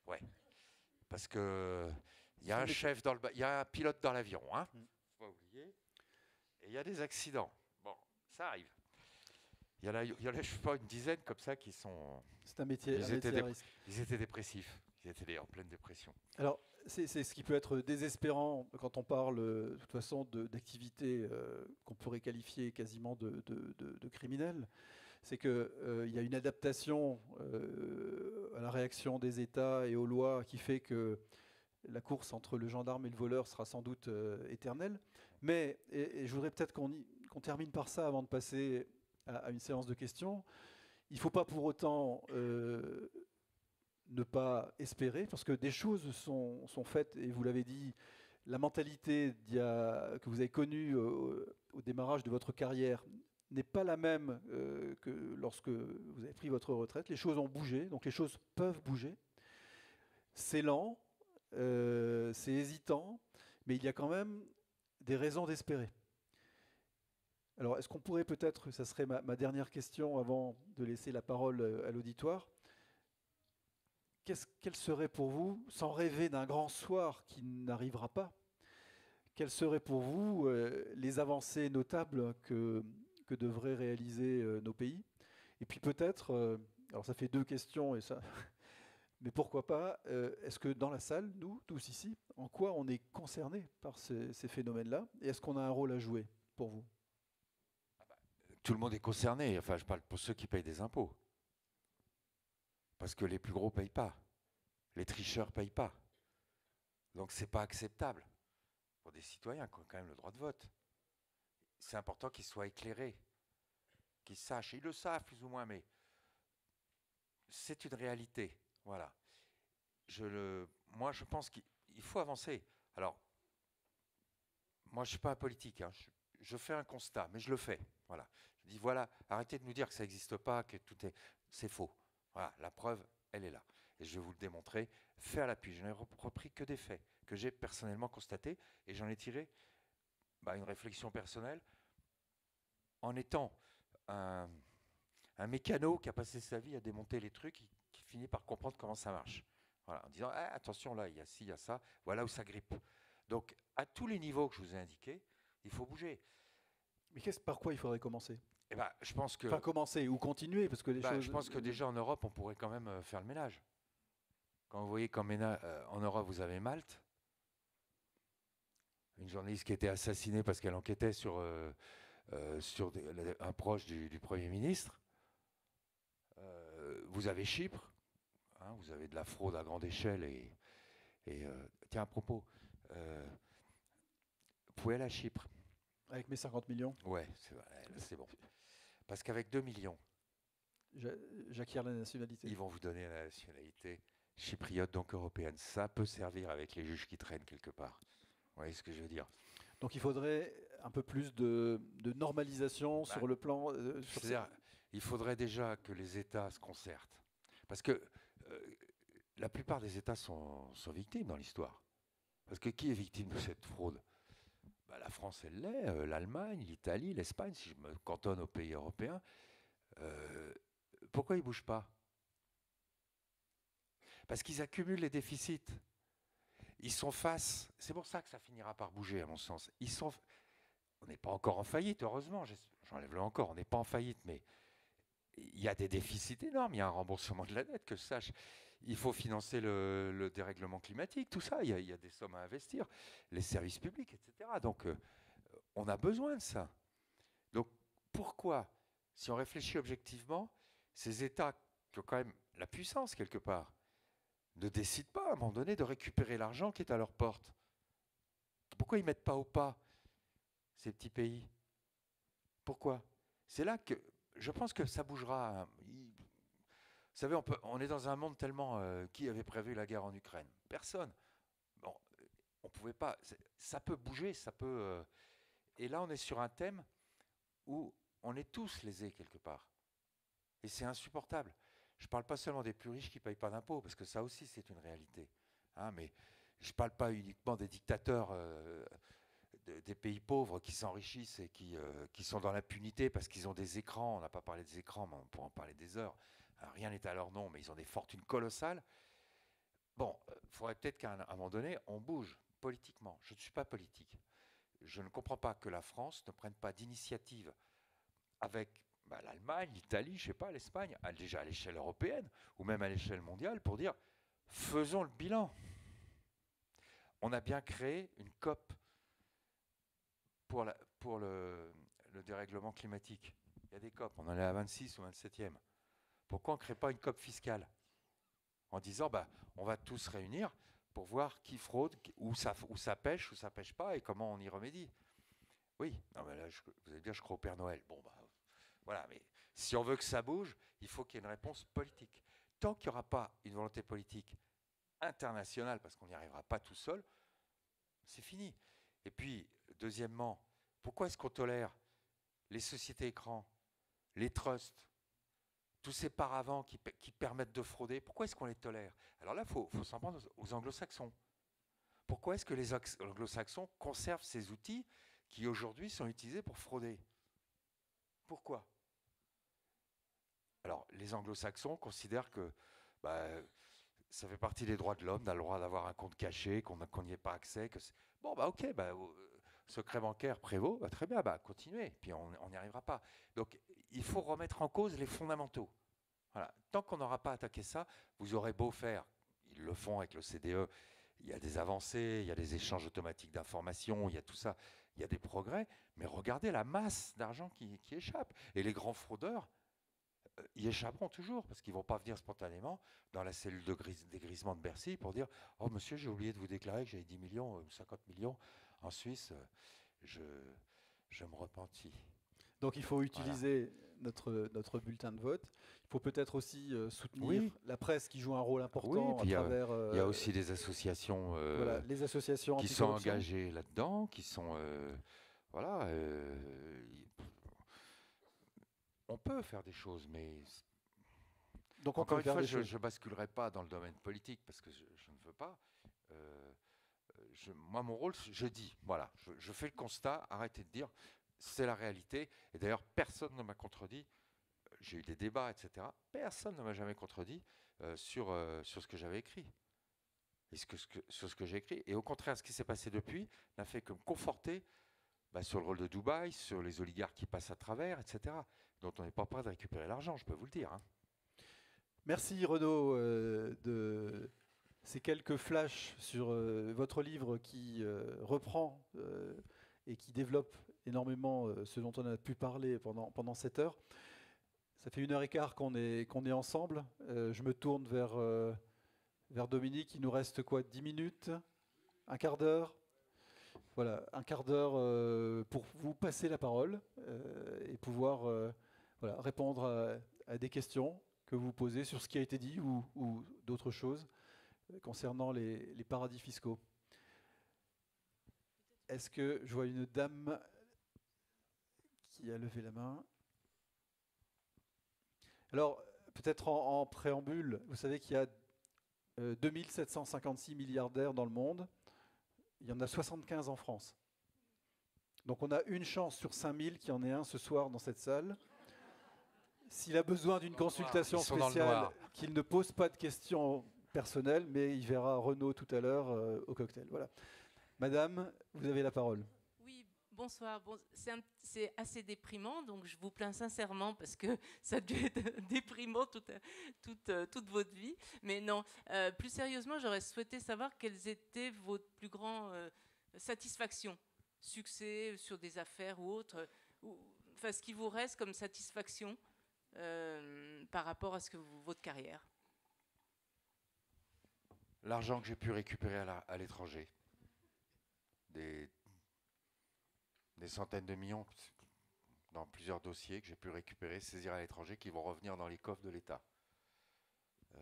Ouais, parce que il y a un chef dans il y a un pilote dans l'avion, hein. Faut pas oublier. Et il y a des accidents. Bon, ça arrive. Il y en a, je sais pas, une dizaine comme ça qui sont. C'est un métier à risque. Ils étaient dépressifs. Ils étaient en pleine dépression. Alors, c'est ce qui peut être désespérant quand on parle, de toute façon, d'activités qu'on pourrait qualifier quasiment de criminelles. C'est qu'il y a une adaptation à la réaction des États et aux lois qui fait que la course entre le gendarme et le voleur sera sans doute éternelle. Mais, et je voudrais peut-être qu'on termine par ça avant de passer à une séance de questions. Il ne faut pas pour autant ne pas espérer, parce que des choses sont faites, et vous l'avez dit, la mentalité que vous avez connue au démarrage de votre carrière n'est pas la même que lorsque vous avez pris votre retraite. Les choses ont bougé, donc les choses peuvent bouger. C'est lent, c'est hésitant, mais il y a quand même des raisons d'espérer. Alors, est-ce qu'on pourrait peut-être, ça serait ma dernière question avant de laisser la parole à l'auditoire, quelle serait pour vous, sans rêver d'un grand soir qui n'arrivera pas, quelles seraient pour vous les avancées notables que devraient réaliser nos pays? Et puis peut-être, alors ça fait deux questions, et ça, mais pourquoi pas, est-ce que dans la salle, nous, tous ici, en quoi on est concernés par ces phénomènes-là? Et est-ce qu'on a un rôle à jouer pour vous? Tout le monde est concerné. Enfin, je parle pour ceux qui payent des impôts. Parce que les plus gros ne payent pas. Les tricheurs ne payent pas. Donc c'est pas acceptable pour des citoyens qui ont quand même le droit de vote. C'est important qu'ils soient éclairés, qu'ils sachent. Ils le savent plus ou moins, mais c'est une réalité. Voilà. Moi, je pense qu'il faut avancer. Alors, moi, je ne suis pas un politique. Hein. Je fais un constat, mais je le fais. Voilà. Je dis, voilà, arrêtez de nous dire que ça n'existe pas, que tout est... C'est faux. Voilà, la preuve, elle est là. Et je vais vous le démontrer, fait à l'appui. Je n'ai repris que des faits que j'ai personnellement constatés, et j'en ai tiré une réflexion personnelle en étant un mécano qui a passé sa vie à démonter les trucs, qui finit par comprendre comment ça marche. Voilà, en disant, ah, attention, là, il y a ci, il y a ça, voilà où ça grippe. Donc, à tous les niveaux que je vous ai indiqués, il faut bouger. Mais par quoi il faudrait commencer? Je pense que... Enfin, commencer ou continuer, parce que les choses... Je pense que déjà en Europe, on pourrait quand même faire le ménage. Quand vous voyez qu'en Europe, vous avez Malte, une journaliste qui a été assassinée parce qu'elle enquêtait sur un proche du Premier ministre. Vous avez Chypre, hein, vous avez de la fraude à grande échelle. Tiens, à propos, vous pouvez aller à Chypre. Avec mes 50 millions? Ouais, c'est bon. Parce qu'avec 2 millions, j'acquiers la nationalité. Ils vont vous donner la nationalité chypriote, donc européenne. Ça peut servir avec les juges qui traînent quelque part. Vous voyez ce que je veux dire? Donc il faudrait un peu plus de normalisation sur le plan... c'est-à-dire, il faudrait déjà que les États se concertent. Parce que la plupart des États sont victimes dans l'histoire. Parce que qui est victime de cette fraude? La France, elle l'est, l'Allemagne, l'Italie, l'Espagne, si je me cantonne aux pays européens. Pourquoi ils ne bougent pas? Parce qu'ils accumulent les déficits. Ils sont face, c'est pour ça que ça finira par bouger à mon sens. On n'est pas encore en faillite, heureusement, j'enlève le encore, on n'est pas en faillite, mais il y a des déficits énormes, il y a un remboursement de la dette, que je sache. Il faut financer le dérèglement climatique, tout ça, il y a des sommes à investir, les services publics, etc. Donc on a besoin de ça. Donc pourquoi, si on réfléchit objectivement, ces États qui ont quand même la puissance quelque part, ne décident pas à un moment donné de récupérer l'argent qui est à leur porte? Pourquoi ils ne mettent pas au pas ces petits pays? Pourquoi? C'est là que je pense que ça bougera. Vous savez, on est dans un monde tellement... qui avait prévu la guerre en Ukraine? Personne. Bon, on pouvait pas... Ça peut bouger, ça peut... et là, on est sur un thème où on est tous lésés quelque part. Et c'est insupportable. Je ne parle pas seulement des plus riches qui ne payent pas d'impôts, parce que ça aussi, c'est une réalité. hein, mais je ne parle pas uniquement des dictateurs des pays pauvres qui s'enrichissent et qui sont dans l'impunité parce qu'ils ont des écrans. On n'a pas parlé des écrans, mais on pourra en parler des heures. Alors, rien n'est à leur nom, mais ils ont des fortunes colossales. Bon, il faudrait peut-être qu'à un moment donné, on bouge politiquement. Je ne suis pas politique. Je ne comprends pas que la France ne prenne pas d'initiative avec l'Allemagne, l'Italie, je ne sais pas, l'Espagne, déjà à l'échelle européenne ou même à l'échelle mondiale, pour dire faisons le bilan. On a bien créé une COP pour le dérèglement climatique. Il y a des COP, on en est à 26 ou 27e. Pourquoi on ne crée pas une COP fiscale en disant on va tous se réunir pour voir qui fraude, où ça pêche, où ça pêche pas et comment on y remédie. Oui, non, mais là, vous allez dire, je crois au Père Noël. Bon, voilà, mais si on veut que ça bouge, il faut qu'il y ait une réponse politique. Tant qu'il n'y aura pas une volonté politique internationale, parce qu'on n'y arrivera pas tout seul, c'est fini. Et puis, deuxièmement, pourquoi est-ce qu'on tolère les sociétés écrans, les trusts, tous ces paravents qui permettent de frauder? Pourquoi est-ce qu'on les tolère? Alors là, il faut s'en prendre aux anglo-saxons. Pourquoi est-ce que les anglo-saxons conservent ces outils qui aujourd'hui sont utilisés pour frauder? Pourquoi? Alors, les anglo-saxons considèrent que ça fait partie des droits de l'homme, on a le droit d'avoir un compte caché, qu'on n'y ait pas accès. Ok, secret bancaire prévaut, très bien, continuez, puis on n'y arrivera pas. Donc, il faut remettre en cause les fondamentaux. Voilà. Tant qu'on n'aura pas attaqué ça, vous aurez beau faire, ils le font avec le CDE, il y a des avancées, il y a des échanges automatiques d'informations, il y a tout ça, il y a des progrès, mais regardez la masse d'argent qui échappe. Et les grands fraudeurs y échapperont toujours, parce qu'ils ne vont pas venir spontanément dans la cellule de dégrisement de Bercy pour dire « Oh monsieur, j'ai oublié de vous déclarer que j'avais 10 millions ou 50 millions en Suisse, je me repentis. » Donc il faut utiliser notre bulletin de vote. Il faut peut-être aussi soutenir la presse qui joue un rôle important à travers... Il y a aussi des associations, les associations qui sont engagées là-dedans, qui sont... on peut faire des choses, mais... Donc encore une fois, je ne basculerai pas dans le domaine politique, parce que je ne veux pas. Moi, mon rôle, je dis, voilà, je fais le constat, arrêtez de dire, c'est la réalité. Et d'ailleurs, personne ne m'a contredit. J'ai eu des débats, etc. Personne ne m'a jamais contredit sur ce que j'avais écrit. Et sur ce que j'ai écrit. Et au contraire, ce qui s'est passé depuis n'a fait que me conforter sur le rôle de Dubaï, sur les oligarques qui passent à travers, etc. Dont on n'est pas prêt de récupérer l'argent, je peux vous le dire. Hein. Merci Renaud de ces quelques flashs sur votre livre qui reprend et qui développe énormément ce dont on a pu parler pendant cette heure. Ça fait 1h15 qu'on est ensemble. Je me tourne vers Dominique. Il nous reste quoi, 10 minutes? Un quart d'heure? Voilà, un quart d'heure pour vous passer la parole et pouvoir répondre à des questions que vous posez sur ce qui a été dit ou d'autres choses concernant les paradis fiscaux. Est-ce que je vois une dame qui a levé la main? Alors, peut-être en préambule, vous savez qu'il y a 2756 milliardaires dans le monde. Il y en a 75 en France. Donc on a une chance sur 5000 qu'il y en ait un ce soir dans cette salle. S'il a besoin d'une consultation spéciale, qu'il ne pose pas de questions personnelles, mais il verra Renaud tout à l'heure au cocktail. Voilà. Madame, vous avez la parole. Oui, bonsoir. Bon, c'est assez déprimant, donc je vous plains sincèrement parce que ça a dû être déprimant toute votre vie. Mais non, plus sérieusement, j'aurais souhaité savoir quelles étaient vos plus grandes satisfactions, succès sur des affaires ou autres, enfin ce qui vous reste comme satisfaction par rapport à votre carrière. L'argent que j'ai pu récupérer à l'étranger. Des centaines de millions dans plusieurs dossiers que j'ai pu récupérer, saisir à l'étranger, qui vont revenir dans les coffres de l'État. Il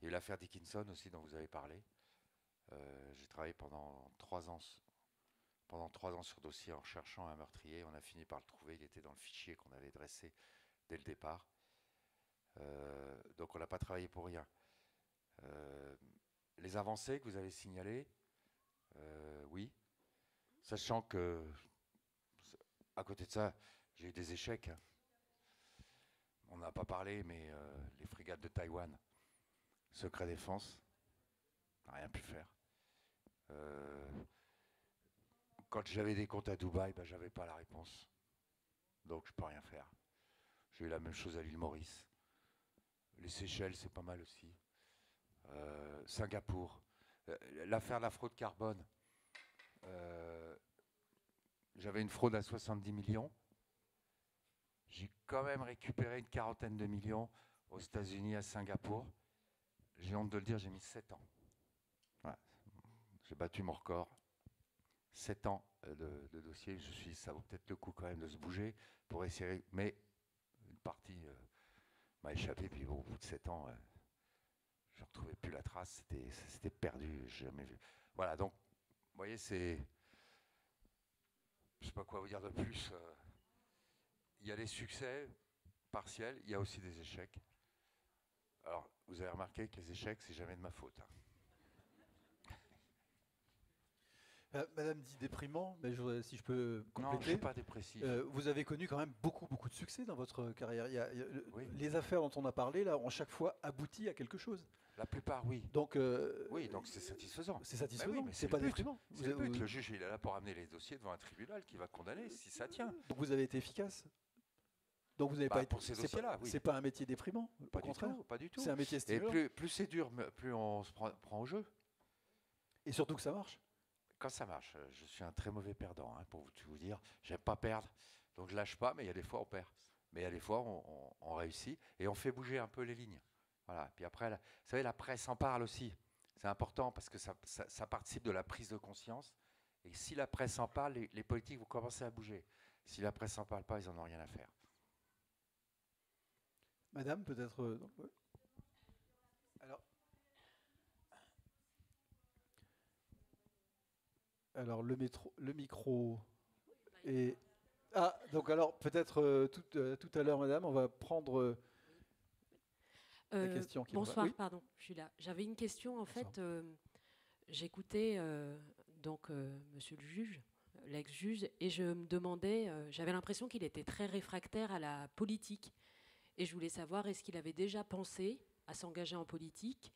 y a eu l'affaire Dickinson aussi dont vous avez parlé. J'ai travaillé pendant 3 ans sur dossier en cherchant un meurtrier. On a fini par le trouver, il était dans le fichier qu'on avait dressé dès le départ. Donc on n'a pas travaillé pour rien. Les avancées que vous avez signalées, oui. Sachant que, à côté de ça, j'ai eu des échecs. On n'a pas parlé, mais les frégates de Taïwan, secret défense, n'a rien pu faire. Quand j'avais des comptes à Dubaï, ben, j'avais pas la réponse. Donc je peux rien faire. J'ai eu la même chose à l'île Maurice. Les Seychelles, c'est pas mal aussi. Singapour. L'affaire de la fraude carbone. J'avais une fraude à 70 millions. J'ai quand même récupéré une quarantaine de millions aux États-Unis, à Singapour. J'ai honte de le dire, j'ai mis 7 ans. Voilà. J'ai battu mon record. 7 ans de dossier. Ça vaut peut-être le coup quand même de se bouger pour essayer. Mais une partie m'a échappé. Puis bon, au bout de 7 ans, je ne retrouvais plus la trace. C'était perdu. J'ai jamais vu. Voilà, donc, vous voyez, c'est. Je ne sais pas quoi vous dire de plus. Il y a des succès partiels, il y a aussi des échecs. Alors, vous avez remarqué que les échecs, c'est jamais de ma faute. Hein. Madame dit déprimant, mais si je peux compléter. Non, je ne suis pas dépressif. Vous avez connu quand même beaucoup de succès dans votre carrière. Oui. Les affaires dont on a parlé là ont chaque fois abouti à quelque chose. La plupart, oui. Donc, oui, donc c'est satisfaisant. C'est satisfaisant, oui, mais c'est pas déprimant. C'est le but. Le juge, il est là pour amener les dossiers devant un tribunal qui va condamner si ça tient. Donc vous avez été efficace. Donc vous n'avez pas été. Pour ces dossiers-là, oui. C'est pas un métier déprimant. Pas au contraire. pas du tout. C'est un métier stimulant. Et plus c'est dur, plus on se prend au jeu. Et surtout que ça marche. Quand ça marche, je suis un très mauvais perdant, hein, pour tout vous dire. J'aime pas perdre, donc je lâche pas, mais il y a des fois on perd. Mais il y a des fois on réussit et on fait bouger un peu les lignes. Voilà. Puis après, vous savez, la presse en parle aussi. C'est important parce que ça participe de la prise de conscience. Et si la presse en parle, les politiques vont commencer à bouger. Si la presse n'en parle pas, ils n'en ont rien à faire. Madame, peut-être. Alors le micro est. Ah, donc alors peut-être tout à l'heure, madame, on va prendre la question qui bonsoir, oui. pardon, je suis là. J'avais une question, en fait. J'écoutais donc monsieur le juge, l'ex-juge, et je me demandais, j'avais l'impression qu'il était très réfractaire à la politique. Et je voulais savoir, est-ce qu'il avait déjà pensé à s'engager en politique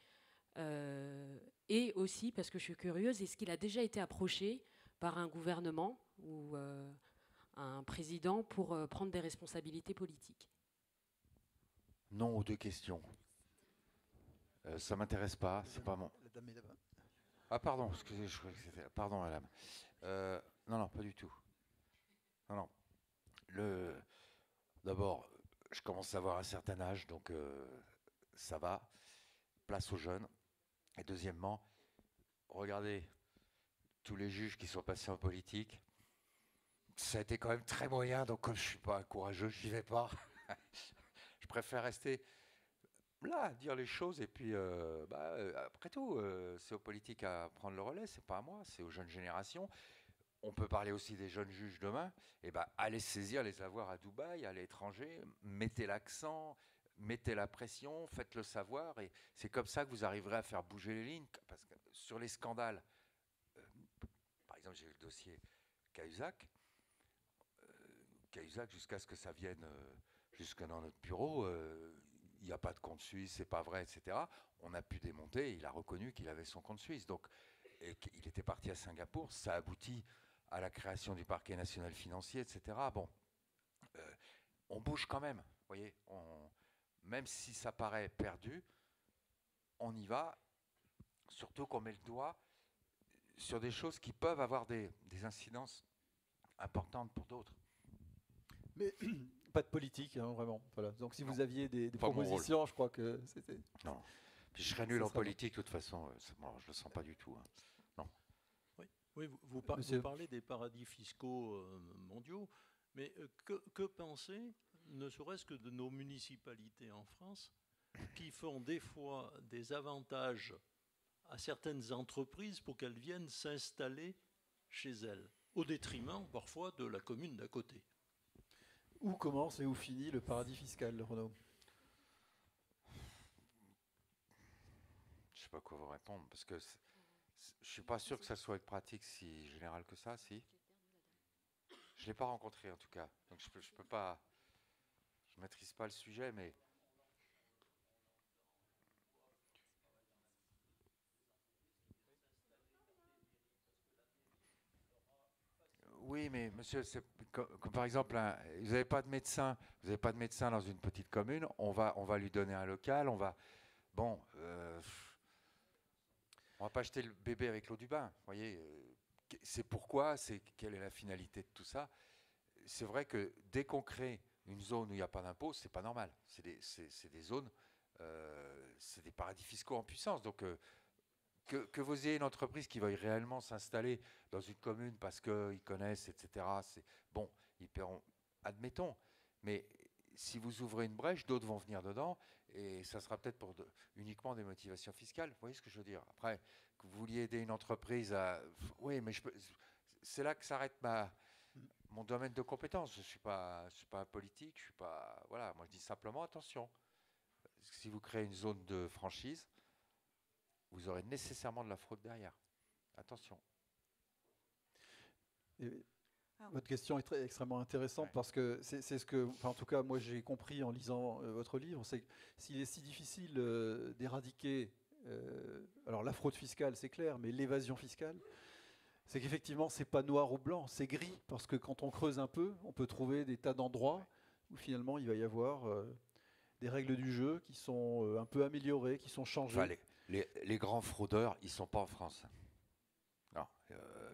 et aussi, parce que je suis curieuse, est-ce qu'il a déjà été approché par un gouvernement ou un président pour prendre des responsabilités politiques? Non aux deux questions. Ça m'intéresse pas, c'est pas mon. La dame est là-bas. Ah pardon, excusez, je croyais que c'était. Pardon madame. Non, pas du tout. Non. D'abord, je commence à avoir un certain âge, donc ça va. Place aux jeunes. Et deuxièmement, regardez tous les juges qui sont passés en politique. Ça a été quand même très moyen, donc comme je ne suis pas un courageux, je n'y vais pas. Je préfère rester là, dire les choses, et puis après tout, c'est aux politiques à prendre le relais, c'est pas à moi, c'est aux jeunes générations. On peut parler aussi des jeunes juges demain. Et allez saisir les avoirs à Dubaï, à l'étranger, mettez l'accent, mettez la pression, faites-le savoir, et c'est comme ça que vous arriverez à faire bouger les lignes. Parce que sur les scandales, par exemple, j'ai eu le dossier Cahuzac. Cahuzac, jusqu'à ce que ça vienne jusque dans notre bureau, il n'y a pas de compte suisse, c'est pas vrai, etc. On a pu démonter, il a reconnu qu'il avait son compte suisse. Donc, il était parti à Singapour, ça aboutit à la création du parquet national financier, etc. Bon, on bouge quand même, vous voyez, même si ça paraît perdu, on y va, surtout qu'on met le doigt sur des choses qui peuvent avoir des incidences importantes pour d'autres. Mais pas de politique, hein, vraiment. Voilà. Donc si non, vous aviez des propositions, je crois que c'était... Non, puis je serais nul en politique, de toute façon, bon, je ne le sens pas du tout. Hein. Non. Oui, vous parlez des paradis fiscaux mondiaux, mais que penser, ne serait-ce que de nos municipalités en France, qui font des fois des avantages à certaines entreprises pour qu'elles viennent s'installer chez elles, au détriment parfois de la commune d'à côté. Où commence et où finit le paradis fiscal, Renaud? sais pas quoi vous répondre, parce que je suis pas sûr que ça soit une pratique si générale que ça, si. Je l'ai pas rencontré en tout cas, donc je peux pas, je maîtrise pas le sujet, mais oui, mais monsieur, comme par exemple, vous n'avez pas de médecin, vous n'avez pas de médecin dans une petite commune, on va lui donner un local, bon, on va pas jeter le bébé avec l'eau du bain, vous voyez. C'est pourquoi, quelle est la finalité de tout ça. C'est vrai que dès qu'on crée une zone où il n'y a pas d'impôt, c'est pas normal. C'est des zones, c'est des paradis fiscaux en puissance. Donc que vous ayez une entreprise qui veuille réellement s'installer dans une commune parce qu'ils connaissent, etc., c'est bon, ils paieront, admettons. Mais si vous ouvrez une brèche, d'autres vont venir dedans et ça sera peut-être uniquement des motivations fiscales. Vous voyez ce que je veux dire? Après, que vous vouliez aider une entreprise à... Oui, mais c'est là que s'arrête mon domaine de compétence. Je suis pas un politique, je suis pas... Voilà, moi je dis simplement attention. Si vous créez une zone de franchise, vous aurez nécessairement de la fraude derrière. Attention. Et votre question est extrêmement intéressante parce que c'est ce que, enfin, en tout cas, moi j'ai compris en lisant votre livre, c'est s'il est si difficile d'éradiquer, alors la fraude fiscale c'est clair, mais l'évasion fiscale, c'est qu'effectivement c'est pas noir ou blanc, c'est gris, parce que quand on creuse un peu, on peut trouver des tas d'endroits où finalement il va y avoir des règles du jeu qui sont un peu améliorées, qui sont changées. Enfin, les grands fraudeurs, ils ne sont pas en France. Non,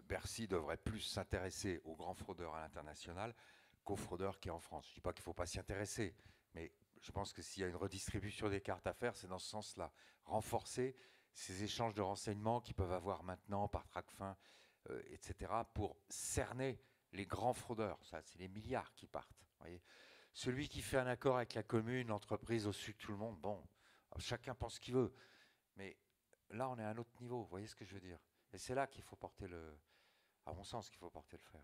Bercy devrait plus s'intéresser aux grands fraudeurs à l'international qu'aux fraudeurs qui sont en France. Je ne dis pas qu'il ne faut pas s'y intéresser, mais je pense que s'il y a une redistribution des cartes à faire, c'est dans ce sens-là. Renforcer ces échanges de renseignements qu'ils peuvent avoir maintenant par Tracfin, etc., pour cerner les grands fraudeurs. Ça, c'est les milliards qui partent. Voyez. Celui qui fait un accord avec la commune, l'entreprise, au-dessus de tout le monde, bon, chacun pense ce qu'il veut. Mais là, on est à un autre niveau, vous voyez ce que je veux dire? Et c'est là qu'il faut porter à mon sens, qu'il faut porter le fer.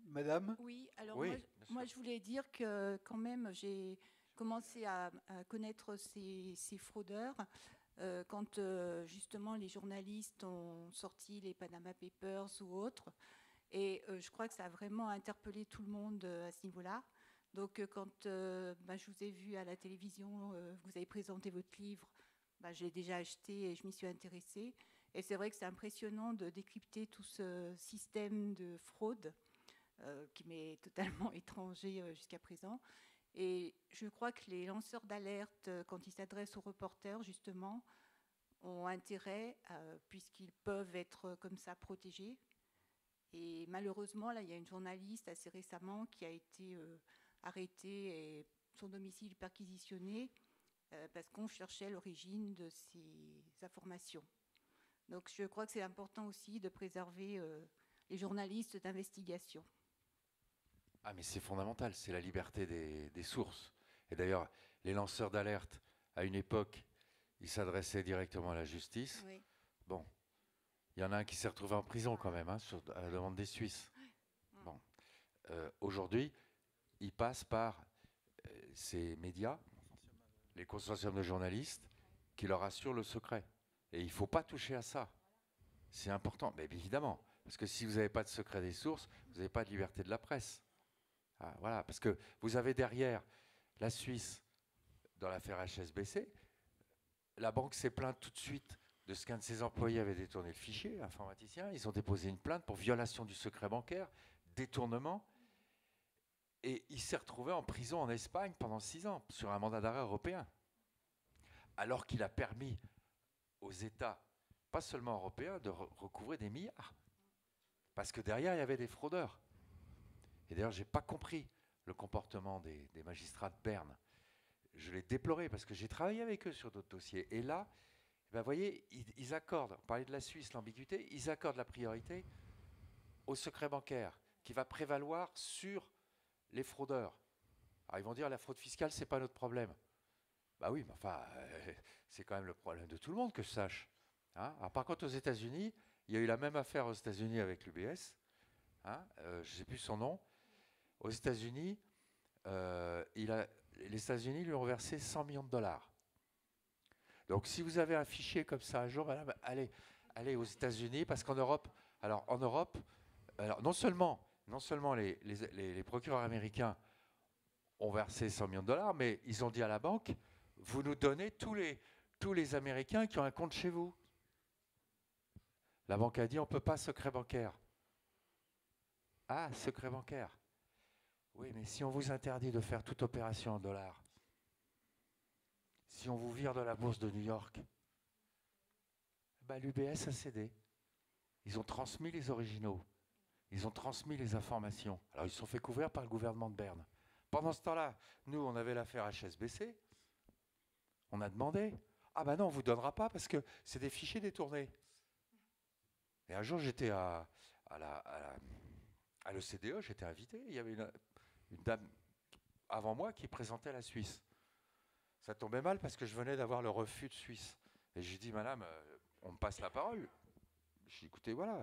Madame? Oui, alors oui, moi, je voulais dire que quand même, j'ai commencé à connaître ces fraudeurs quand justement les journalistes ont sorti les Panama Papers ou autres. Et je crois que ça a vraiment interpellé tout le monde à ce niveau-là. Donc quand je vous ai vu à la télévision, vous avez présenté votre livre, je l'ai déjà acheté et je m'y suis intéressée. Et c'est vrai que c'est impressionnant de décrypter tout ce système de fraude qui m'est totalement étranger jusqu'à présent. Et je crois que les lanceurs d'alerte, quand ils s'adressent aux reporters, justement, ont intérêt, puisqu'ils peuvent être comme ça protégés. Et malheureusement, là, il y a une journaliste assez récemment qui a été arrêtée et son domicile perquisitionné parce qu'on cherchait l'origine de ces informations. Donc je crois que c'est important aussi de préserver les journalistes d'investigation. Ah, mais c'est fondamental, c'est la liberté des sources. Et d'ailleurs, les lanceurs d'alerte, à une époque, ils s'adressaient directement à la justice. Oui. Bon, il y en a un qui s'est retrouvé en prison quand même, à la demande des Suisses. Bon. Aujourd'hui, ils passent par ces médias, les consortiums de journalistes, qui leur assurent le secret. Et il ne faut pas toucher à ça. C'est important, mais évidemment. Parce que si vous n'avez pas de secret des sources, vous n'avez pas de liberté de la presse. Ah, voilà, parce que vous avez derrière la Suisse, dans l'affaire HSBC, la banque s'est plainte tout de suite de ce qu'un de ses employés avait détourné le fichier, informaticien. Ils ont déposé une plainte pour violation du secret bancaire, détournement. Et il s'est retrouvé en prison en Espagne pendant 6 ans, sur un mandat d'arrêt européen. Alors qu'il a permis aux États, pas seulement européens, de recouvrer des milliards. Parce que derrière, il y avait des fraudeurs. Et d'ailleurs, je n'ai pas compris le comportement des magistrats de Berne. Je l'ai déploré parce que j'ai travaillé avec eux sur d'autres dossiers. Et là, vous voyez, ils accordent, on parlait de la Suisse, l'ambiguïté, ils accordent la priorité au secret bancaire qui va prévaloir sur les fraudeurs. Alors ils vont dire la fraude fiscale, c'est pas notre problème. Bah oui, mais enfin, c'est quand même le problème de tout le monde que je sache. Hein. Alors par contre, aux États-Unis, il y a eu la même affaire aux États-Unis avec l'UBS. Hein, je ne sais plus son nom. Aux États-Unis, les États-Unis lui ont versé 100 millions de dollars. Donc si vous avez un fichier comme ça un jour, madame, allez aux États-Unis, parce qu'en Europe, non seulement les procureurs américains ont versé 100 millions de dollars, mais ils ont dit à la banque, vous nous donnez tous les Américains qui ont un compte chez vous. La banque a dit, on ne peut pas secret bancaire. Ah, secret bancaire. Oui, mais si on vous interdit de faire toute opération en dollars, si on vous vire de la bourse de New York, l'UBS a cédé. Ils ont transmis les originaux. Ils ont transmis les informations. Alors, ils se sont fait couvrir par le gouvernement de Berne. Pendant ce temps-là, nous, on avait l'affaire HSBC. On a demandé. Ah ben non, on ne vous donnera pas parce que c'est des fichiers détournés. Et un jour, j'étais à l'OCDE, j'étais invité. Il y avait une dame avant moi qui présentait la Suisse. Ça tombait mal parce que je venais d'avoir le refus de Suisse. Et j'ai dit, madame, on me passe la parole. J'ai dit, écoutez, voilà.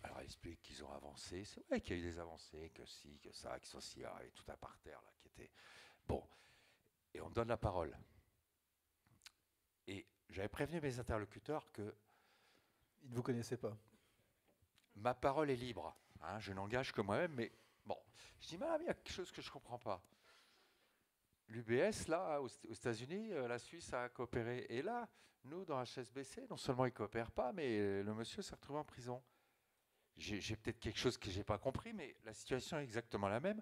Alors, elle explique qu'ils ont avancé. C'est vrai qu'il y a eu des avancées, que si, que ça, qu'ils sont si arrivés tout à par terre, là, qui était. Bon. Et on me donne la parole. Et j'avais prévenu mes interlocuteurs que. Ils ne vous connaissaient pas. Ma parole est libre. Hein, je n'engage que moi-même, mais bon. Je dis, madame, il y a quelque chose que je ne comprends pas. L'UBS, là, aux États-Unis, la Suisse a coopéré. Et là, nous, dans HSBC, non seulement ils ne coopèrent pas, mais le monsieur s'est retrouvé en prison. J'ai peut-être quelque chose que je n'ai pas compris, mais la situation est exactement la même.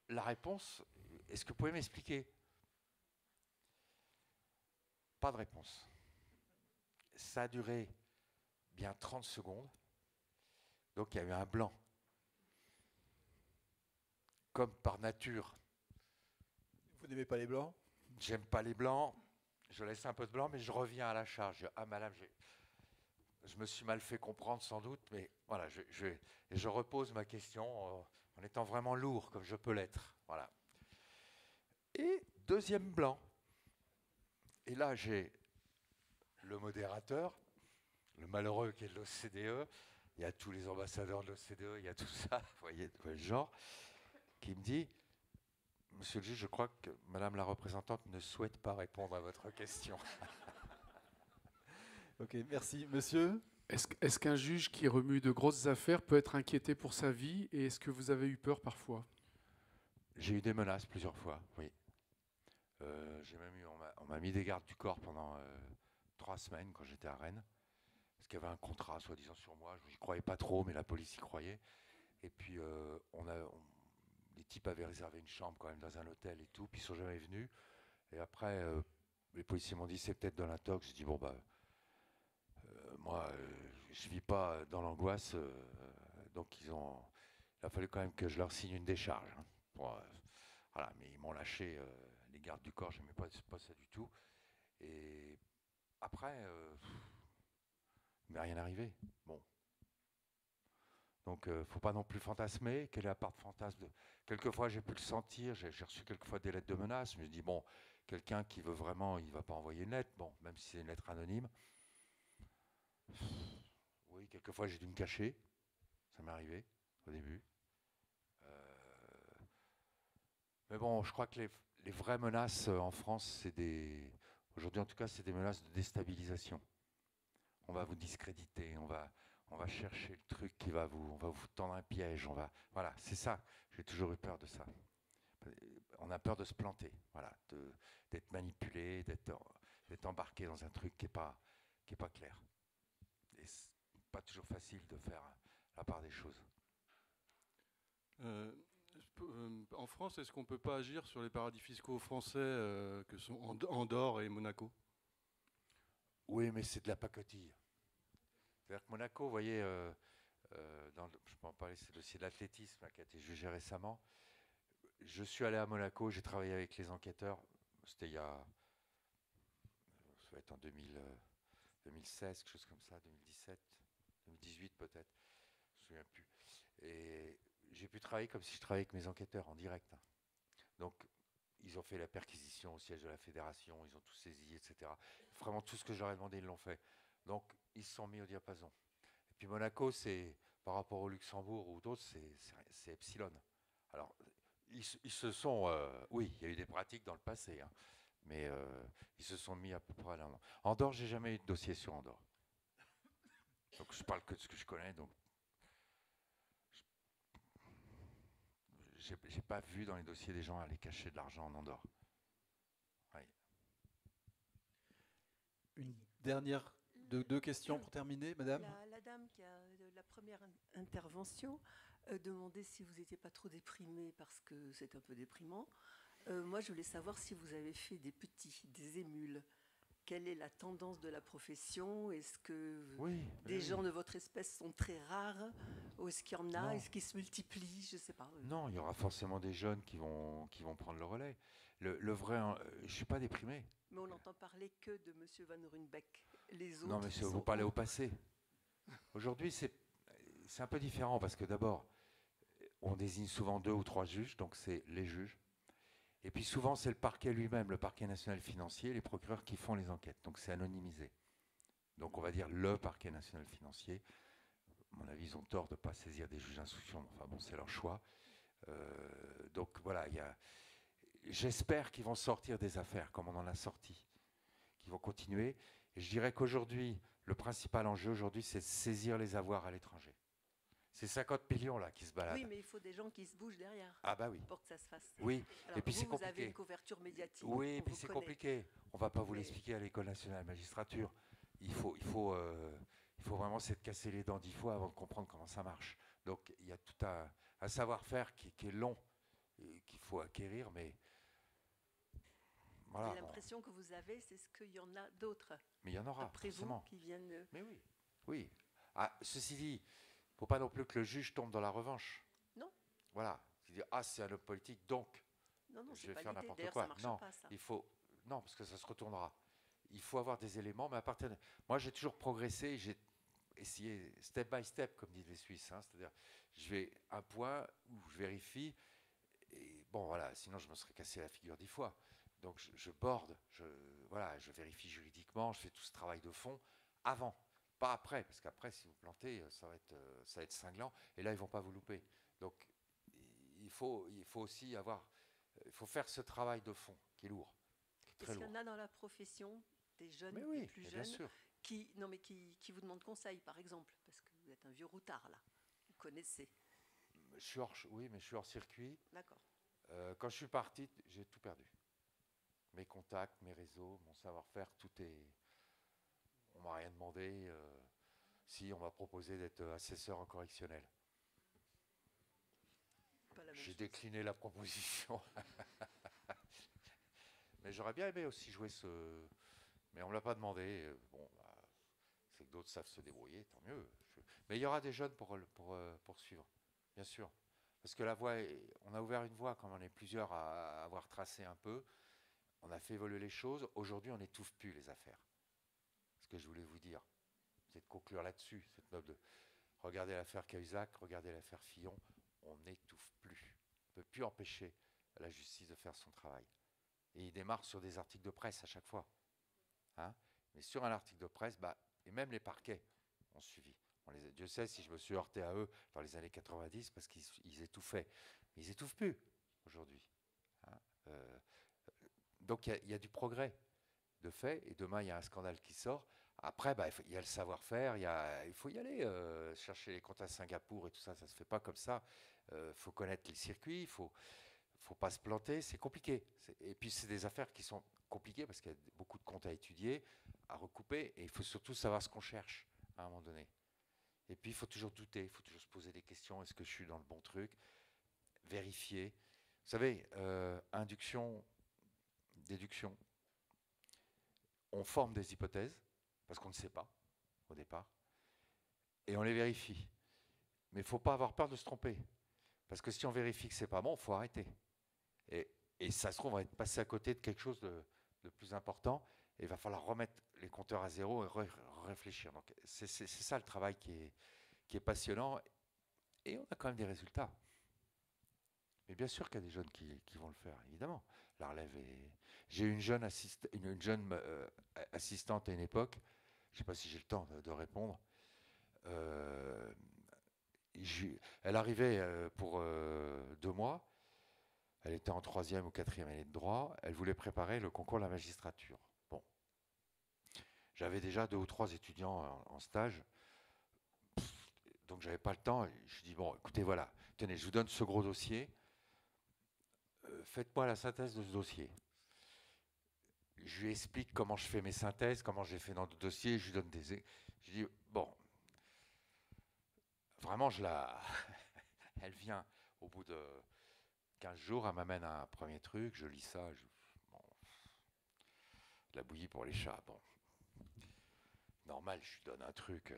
La réponse, est-ce que vous pouvez m'expliquer? Pas de réponse. Ça a duré bien 30 secondes. Donc il y a eu un blanc. Comme par nature. Vous n'aimez pas les blancs? J'aime pas les blancs. Je laisse un peu de blanc, mais je reviens à la charge. Ah, madame, je me suis mal fait comprendre sans doute, mais voilà, je repose ma question en étant vraiment lourd, comme je peux l'être. Voilà. Et deuxième blanc. Et là, j'ai le modérateur, le malheureux qui est de l'OCDE. Il y a tous les ambassadeurs de l'OCDE, il y a tout ça, vous voyez, le genre, qui me dit, monsieur le juge, je crois que madame la représentante ne souhaite pas répondre à votre question. Ok, merci. Monsieur? Est-ce qu'un juge qui remue de grosses affaires peut être inquiété pour sa vie? Et est-ce que vous avez eu peur parfois? J'ai eu des menaces plusieurs fois, oui. J'ai même eu, on m'a mis des gardes du corps pendant 3 semaines quand j'étais à Rennes. Parce qu'il y avait un contrat, soi-disant, sur moi. Je n'y croyais pas trop, mais la police y croyait. Et puis, les types avaient réservé une chambre quand même dans un hôtel et tout, puis ils sont jamais venus. Et après, les policiers m'ont dit, c'est peut-être de l'intox. J'ai dit, bon, moi, je vis pas dans l'angoisse. Donc, il a fallu quand même que je leur signe une décharge. Hein, voilà, mais ils m'ont lâché, les gardes du corps, je n'aimais pas ça du tout. Et après, il m'est rien arrivé. Bon. Donc, faut pas non plus fantasmer. Quelle est la part de fantasme Quelquefois, j'ai pu le sentir. J'ai reçu quelquefois des lettres de menaces. Je me dis, bon, quelqu'un qui veut vraiment, il ne va pas envoyer une lettre. Bon, même si c'est une lettre anonyme. Oui, quelquefois, j'ai dû me cacher. Ça m'est arrivé au début. Mais bon, je crois que les vraies menaces en France, aujourd'hui en tout cas, c'est des menaces de déstabilisation. On va vous discréditer, on va chercher le truc on va vous tendre un piège, voilà, c'est ça. J'ai toujours eu peur de ça. On a peur de se planter, voilà, d'être manipulé, d'être embarqué dans un truc qui est pas clair. Et c'est pas toujours facile de faire la part des choses. En France, est-ce qu'on ne peut pas agir sur les paradis fiscaux français que sont Andorre et Monaco? Oui, mais c'est de la pacotille. C'est-à-dire que Monaco, vous voyez, je peux en parler, c'est le dossier de l'athlétisme qui a été jugé récemment. Je suis allé à Monaco, j'ai travaillé avec les enquêteurs, c'était ça va être en 2016, quelque chose comme ça, 2017, 2018 peut-être, je ne me souviens plus. Et j'ai pu travailler comme si je travaillais avec mes enquêteurs en direct. Donc, ils ont fait la perquisition au siège de la fédération, ils ont tout saisi, etc. Vraiment tout ce que j'aurais demandé, ils l'ont fait. Donc, ils se sont mis au diapason. Et puis Monaco, c'est par rapport au Luxembourg ou d'autres, c'est epsilon. Alors, ils se sont... oui, il y a eu des pratiques dans le passé, hein, Mais ils se sont mis à peu près là. Andorre, j'ai jamais eu de dossier sur Andorre. Donc je parle que de ce que je connais. Donc j'ai pas vu dans les dossiers des gens aller cacher de l'argent en Andorre. Oui. Une dernière, deux questions pour terminer, madame. La dame qui a la première intervention demandait si vous n'étiez pas trop déprimé parce que c'est un peu déprimant. Moi, je voulais savoir si vous avez fait des émules. Quelle est la tendance de la profession? Est-ce que des gens de votre espèce sont très rares? Ou est-ce qu'il y en a? Non. Est-ce qu'ils se multiplient? Je ne sais pas. Non, il y aura forcément des jeunes qui vont prendre le relais. Le vrai, je ne suis pas déprimé. Mais on n'entend parler que de M. Van Ruynbeck. Les autres. Non, mais vous parlez au passé. Aujourd'hui, c'est un peu différent parce que d'abord, on désigne souvent 2 ou 3 juges, donc c'est les juges. Et puis souvent, c'est le parquet lui-même, le parquet national financier, les procureurs qui font les enquêtes. Donc c'est anonymisé. Donc on va dire le parquet national financier. À mon avis, ils ont tort de ne pas saisir des juges d'instruction. Enfin bon, c'est leur choix. Donc voilà, j'espère qu'ils vont sortir des affaires comme on en a sorti, qu'ils vont continuer. Et je dirais qu'aujourd'hui, le principal enjeu aujourd'hui, c'est de saisir les avoirs à l'étranger. C'est 50 millions là qui se baladent. Oui, mais il faut des gens qui se bougent derrière. Ah bah oui. Pour que ça se fasse. Oui. Alors, et puis c'est vous compliqué. avez une couverture médiatique. Oui, et puis c'est compliqué. On ne va pas vous l'expliquer à l'École nationale de magistrature. Il faut vraiment s'être cassé les dents 10 fois avant de comprendre comment ça marche. Donc il y a tout un savoir-faire qui est long, qu'il faut acquérir, mais voilà. L'impression que vous avez, c'est ce qu'il y en a d'autres. Mais il y en aura, après forcément. Vous qui viennent. Mais oui, oui. Ah, ceci dit, il ne faut pas non plus que le juge tombe dans la revanche. Non. Voilà. Il dit, c'est un homme politique, donc je vais faire n'importe quoi. Non, pas, ça. il faut. Non, parce que ça se retournera. Il faut avoir des éléments, mais à partir de... Moi, j'ai toujours progressé, j'ai essayé step by step, comme disent les Suisses. Hein, c'est-à-dire, je vais un point où je vérifie, et bon, voilà, sinon je me serais cassé la figure 10 fois. Donc, je borde, je vérifie juridiquement, je fais tout ce travail de fond avant, pas après, parce qu'après, si vous plantez, ça va être cinglant, et là, ils ne vont pas vous louper. Donc, il faut aussi avoir... Il faut faire ce travail de fond, qui est lourd. Est-ce qu'il y en a dans la profession des jeunes, des plus jeunes, qui vous demandent conseil, par exemple, parce que vous êtes un vieux routard, là, vous connaissez. Oui, mais je suis hors circuit. D'accord. Quand je suis parti, j'ai tout perdu. Mes contacts, mes réseaux, mon savoir-faire, tout est... On m'a rien demandé. Si, on m'a proposé d'être assesseur en correctionnel. J'ai décliné la proposition. Mais j'aurais bien aimé aussi jouer ce... Mais on ne me l'a pas demandé. Bon, c'est que d'autres savent se débrouiller, tant mieux. Mais il y aura des jeunes pour suivre, bien sûr. Parce que la voie, on a ouvert une voie, comme on est plusieurs à avoir tracé un peu. On a fait évoluer les choses. Aujourd'hui, on n'étouffe plus les affaires. Ce que je voulais vous dire, c'est de conclure là-dessus, cette note de... Regardez l'affaire Cahuzac, regardez l'affaire Fillon, on n'étouffe plus. On ne peut plus empêcher la justice de faire son travail. Et il démarre sur des articles de presse à chaque fois. Hein, mais sur un article de presse, et même les parquets ont suivi. Dieu sait si je me suis heurté à eux dans les années 90 parce qu'ils étouffaient. Mais ils n'étouffent plus aujourd'hui. Hein, donc il y a du progrès de fait. Et demain, il y a un scandale qui sort. Après, il y a le savoir-faire. Il faut y aller chercher les comptes à Singapour et tout ça. Ça ne se fait pas comme ça. Il faut connaître les circuits. Il faut pas se planter, c'est compliqué. Et puis c'est des affaires qui sont compliquées parce qu'il y a beaucoup de comptes à étudier, à recouper, et il faut surtout savoir ce qu'on cherche à un moment donné. Et puis il faut toujours douter, il faut toujours se poser des questions, est-ce que je suis dans le bon truc? Vérifier. Vous savez, induction, déduction. On forme des hypothèses, parce qu'on ne sait pas au départ, et on les vérifie. Mais il ne faut pas avoir peur de se tromper. Parce que si on vérifie que ce n'est pas bon, il faut arrêter. Et ça se trouve, on va être passé à côté de quelque chose de plus important, et il va falloir remettre les compteurs à zéro et réfléchir. Donc c'est ça le travail qui est passionnant, et on a quand même des résultats. Mais bien sûr qu'il y a des jeunes qui vont le faire, évidemment. La relève est... J'ai eu une jeune assistante à une époque, je ne sais pas si j'ai le temps de répondre, elle arrivait pour 2 mois. Elle était en 3e ou 4e année de droit. Elle voulait préparer le concours de la magistrature. Bon. J'avais déjà 2 ou 3 étudiants en stage. Donc, j'avais pas le temps. Je dis, bon, écoutez, voilà. Tenez, je vous donne ce gros dossier. Faites-moi la synthèse de ce dossier. Je lui explique comment je fais mes synthèses, comment j'ai fait dans le dossier. Je lui donne des... Je dis, bon... Vraiment, elle vient au bout de 15 jours, elle m'amène un premier truc, je lis ça, bon, la bouillie pour les chats, bon. Normal, je lui donne un truc,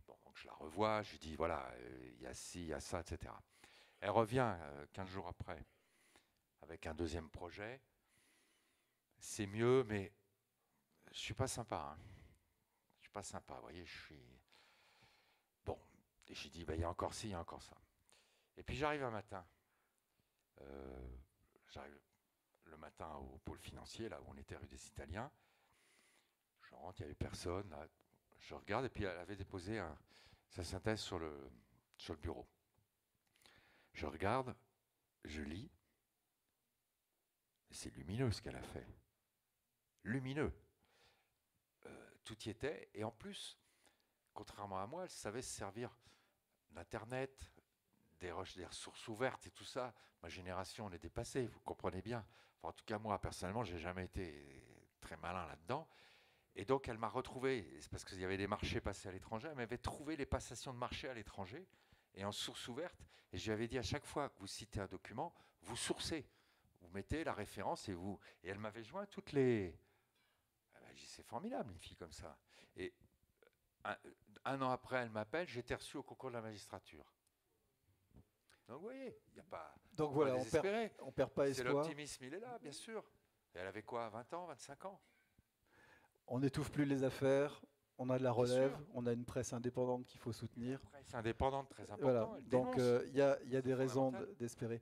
bon, donc je la revois, je lui dis, voilà, il y a ci, il y a ça, etc. Elle revient 15 jours après, avec un deuxième projet. C'est mieux, mais je suis pas sympa. Hein. Je suis pas sympa, vous voyez, je suis... Bon, et j'ai dit, bah, il y a encore ci, il y a encore ça. Et puis j'arrive un matin. J'arrive le matin au pôle financier, là où on était rue des Italiens. Je rentre, il n'y avait personne. Là, je regarde, et puis elle avait déposé sa synthèse sur le bureau. Je regarde, je lis. C'est lumineux ce qu'elle a fait. Lumineux. Tout y était. Et en plus, contrairement à moi, elle savait se servir d'Internet, des ressources ouvertes et tout ça. Ma génération, on est dépassée, vous comprenez bien. Enfin, en tout cas, moi, personnellement, je n'ai jamais été très malin là-dedans. Et donc, elle m'a retrouvé, c'est parce qu'il y avait des marchés passés à l'étranger, elle m'avait trouvé les passations de marchés à l'étranger et en source ouverte. Et je lui avais dit, à chaque fois que vous citez un document, vous sourcez. Vous mettez la référence et vous... Et elle m'avait joint toutes les... J'ai dit, c'est formidable, une fille comme ça. Et un an après, elle m'appelle, j'ai été reçu au concours de la magistrature. Donc vous voyez, il n'y a pas... Donc voilà, on perd pas espoir. C'est l'optimisme, il est là, bien sûr. Et elle avait quoi, 20 ans, 25 ans? On n'étouffe plus les affaires, on a de la relève, on a une presse indépendante qu'il faut soutenir. Une presse indépendante, très importante. Voilà. Donc il y a des raisons d'espérer.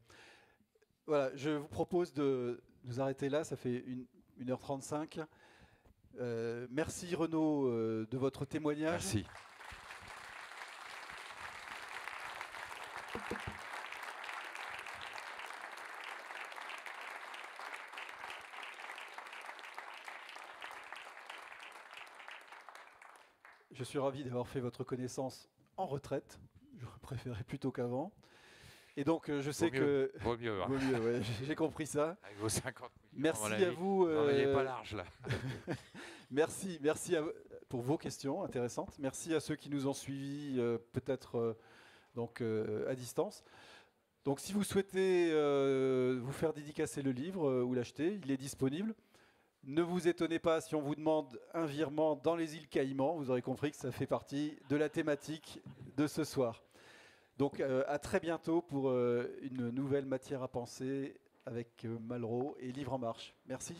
Voilà, je vous propose de nous arrêter là, ça fait 1h35. Merci Renaud de votre témoignage. Merci. Je suis ravi d'avoir fait votre connaissance en retraite. J'aurais préféré plutôt qu'avant. Et donc, je sais que... Vaut mieux. Hein. Vaut mieux, ouais, j'ai compris ça. Avec vos 50 millions, merci à vous. Non, il n'est pas large, là. merci pour vos questions intéressantes. Merci à ceux qui nous ont suivis, peut-être à distance. Donc, si vous souhaitez vous faire dédicacer le livre ou l'acheter, il est disponible. Ne vous étonnez pas si on vous demande un virement dans les îles Caïmans. Vous aurez compris que ça fait partie de la thématique de ce soir. Donc à très bientôt pour une nouvelle matière à penser avec Malraux et Livre en Marche. Merci.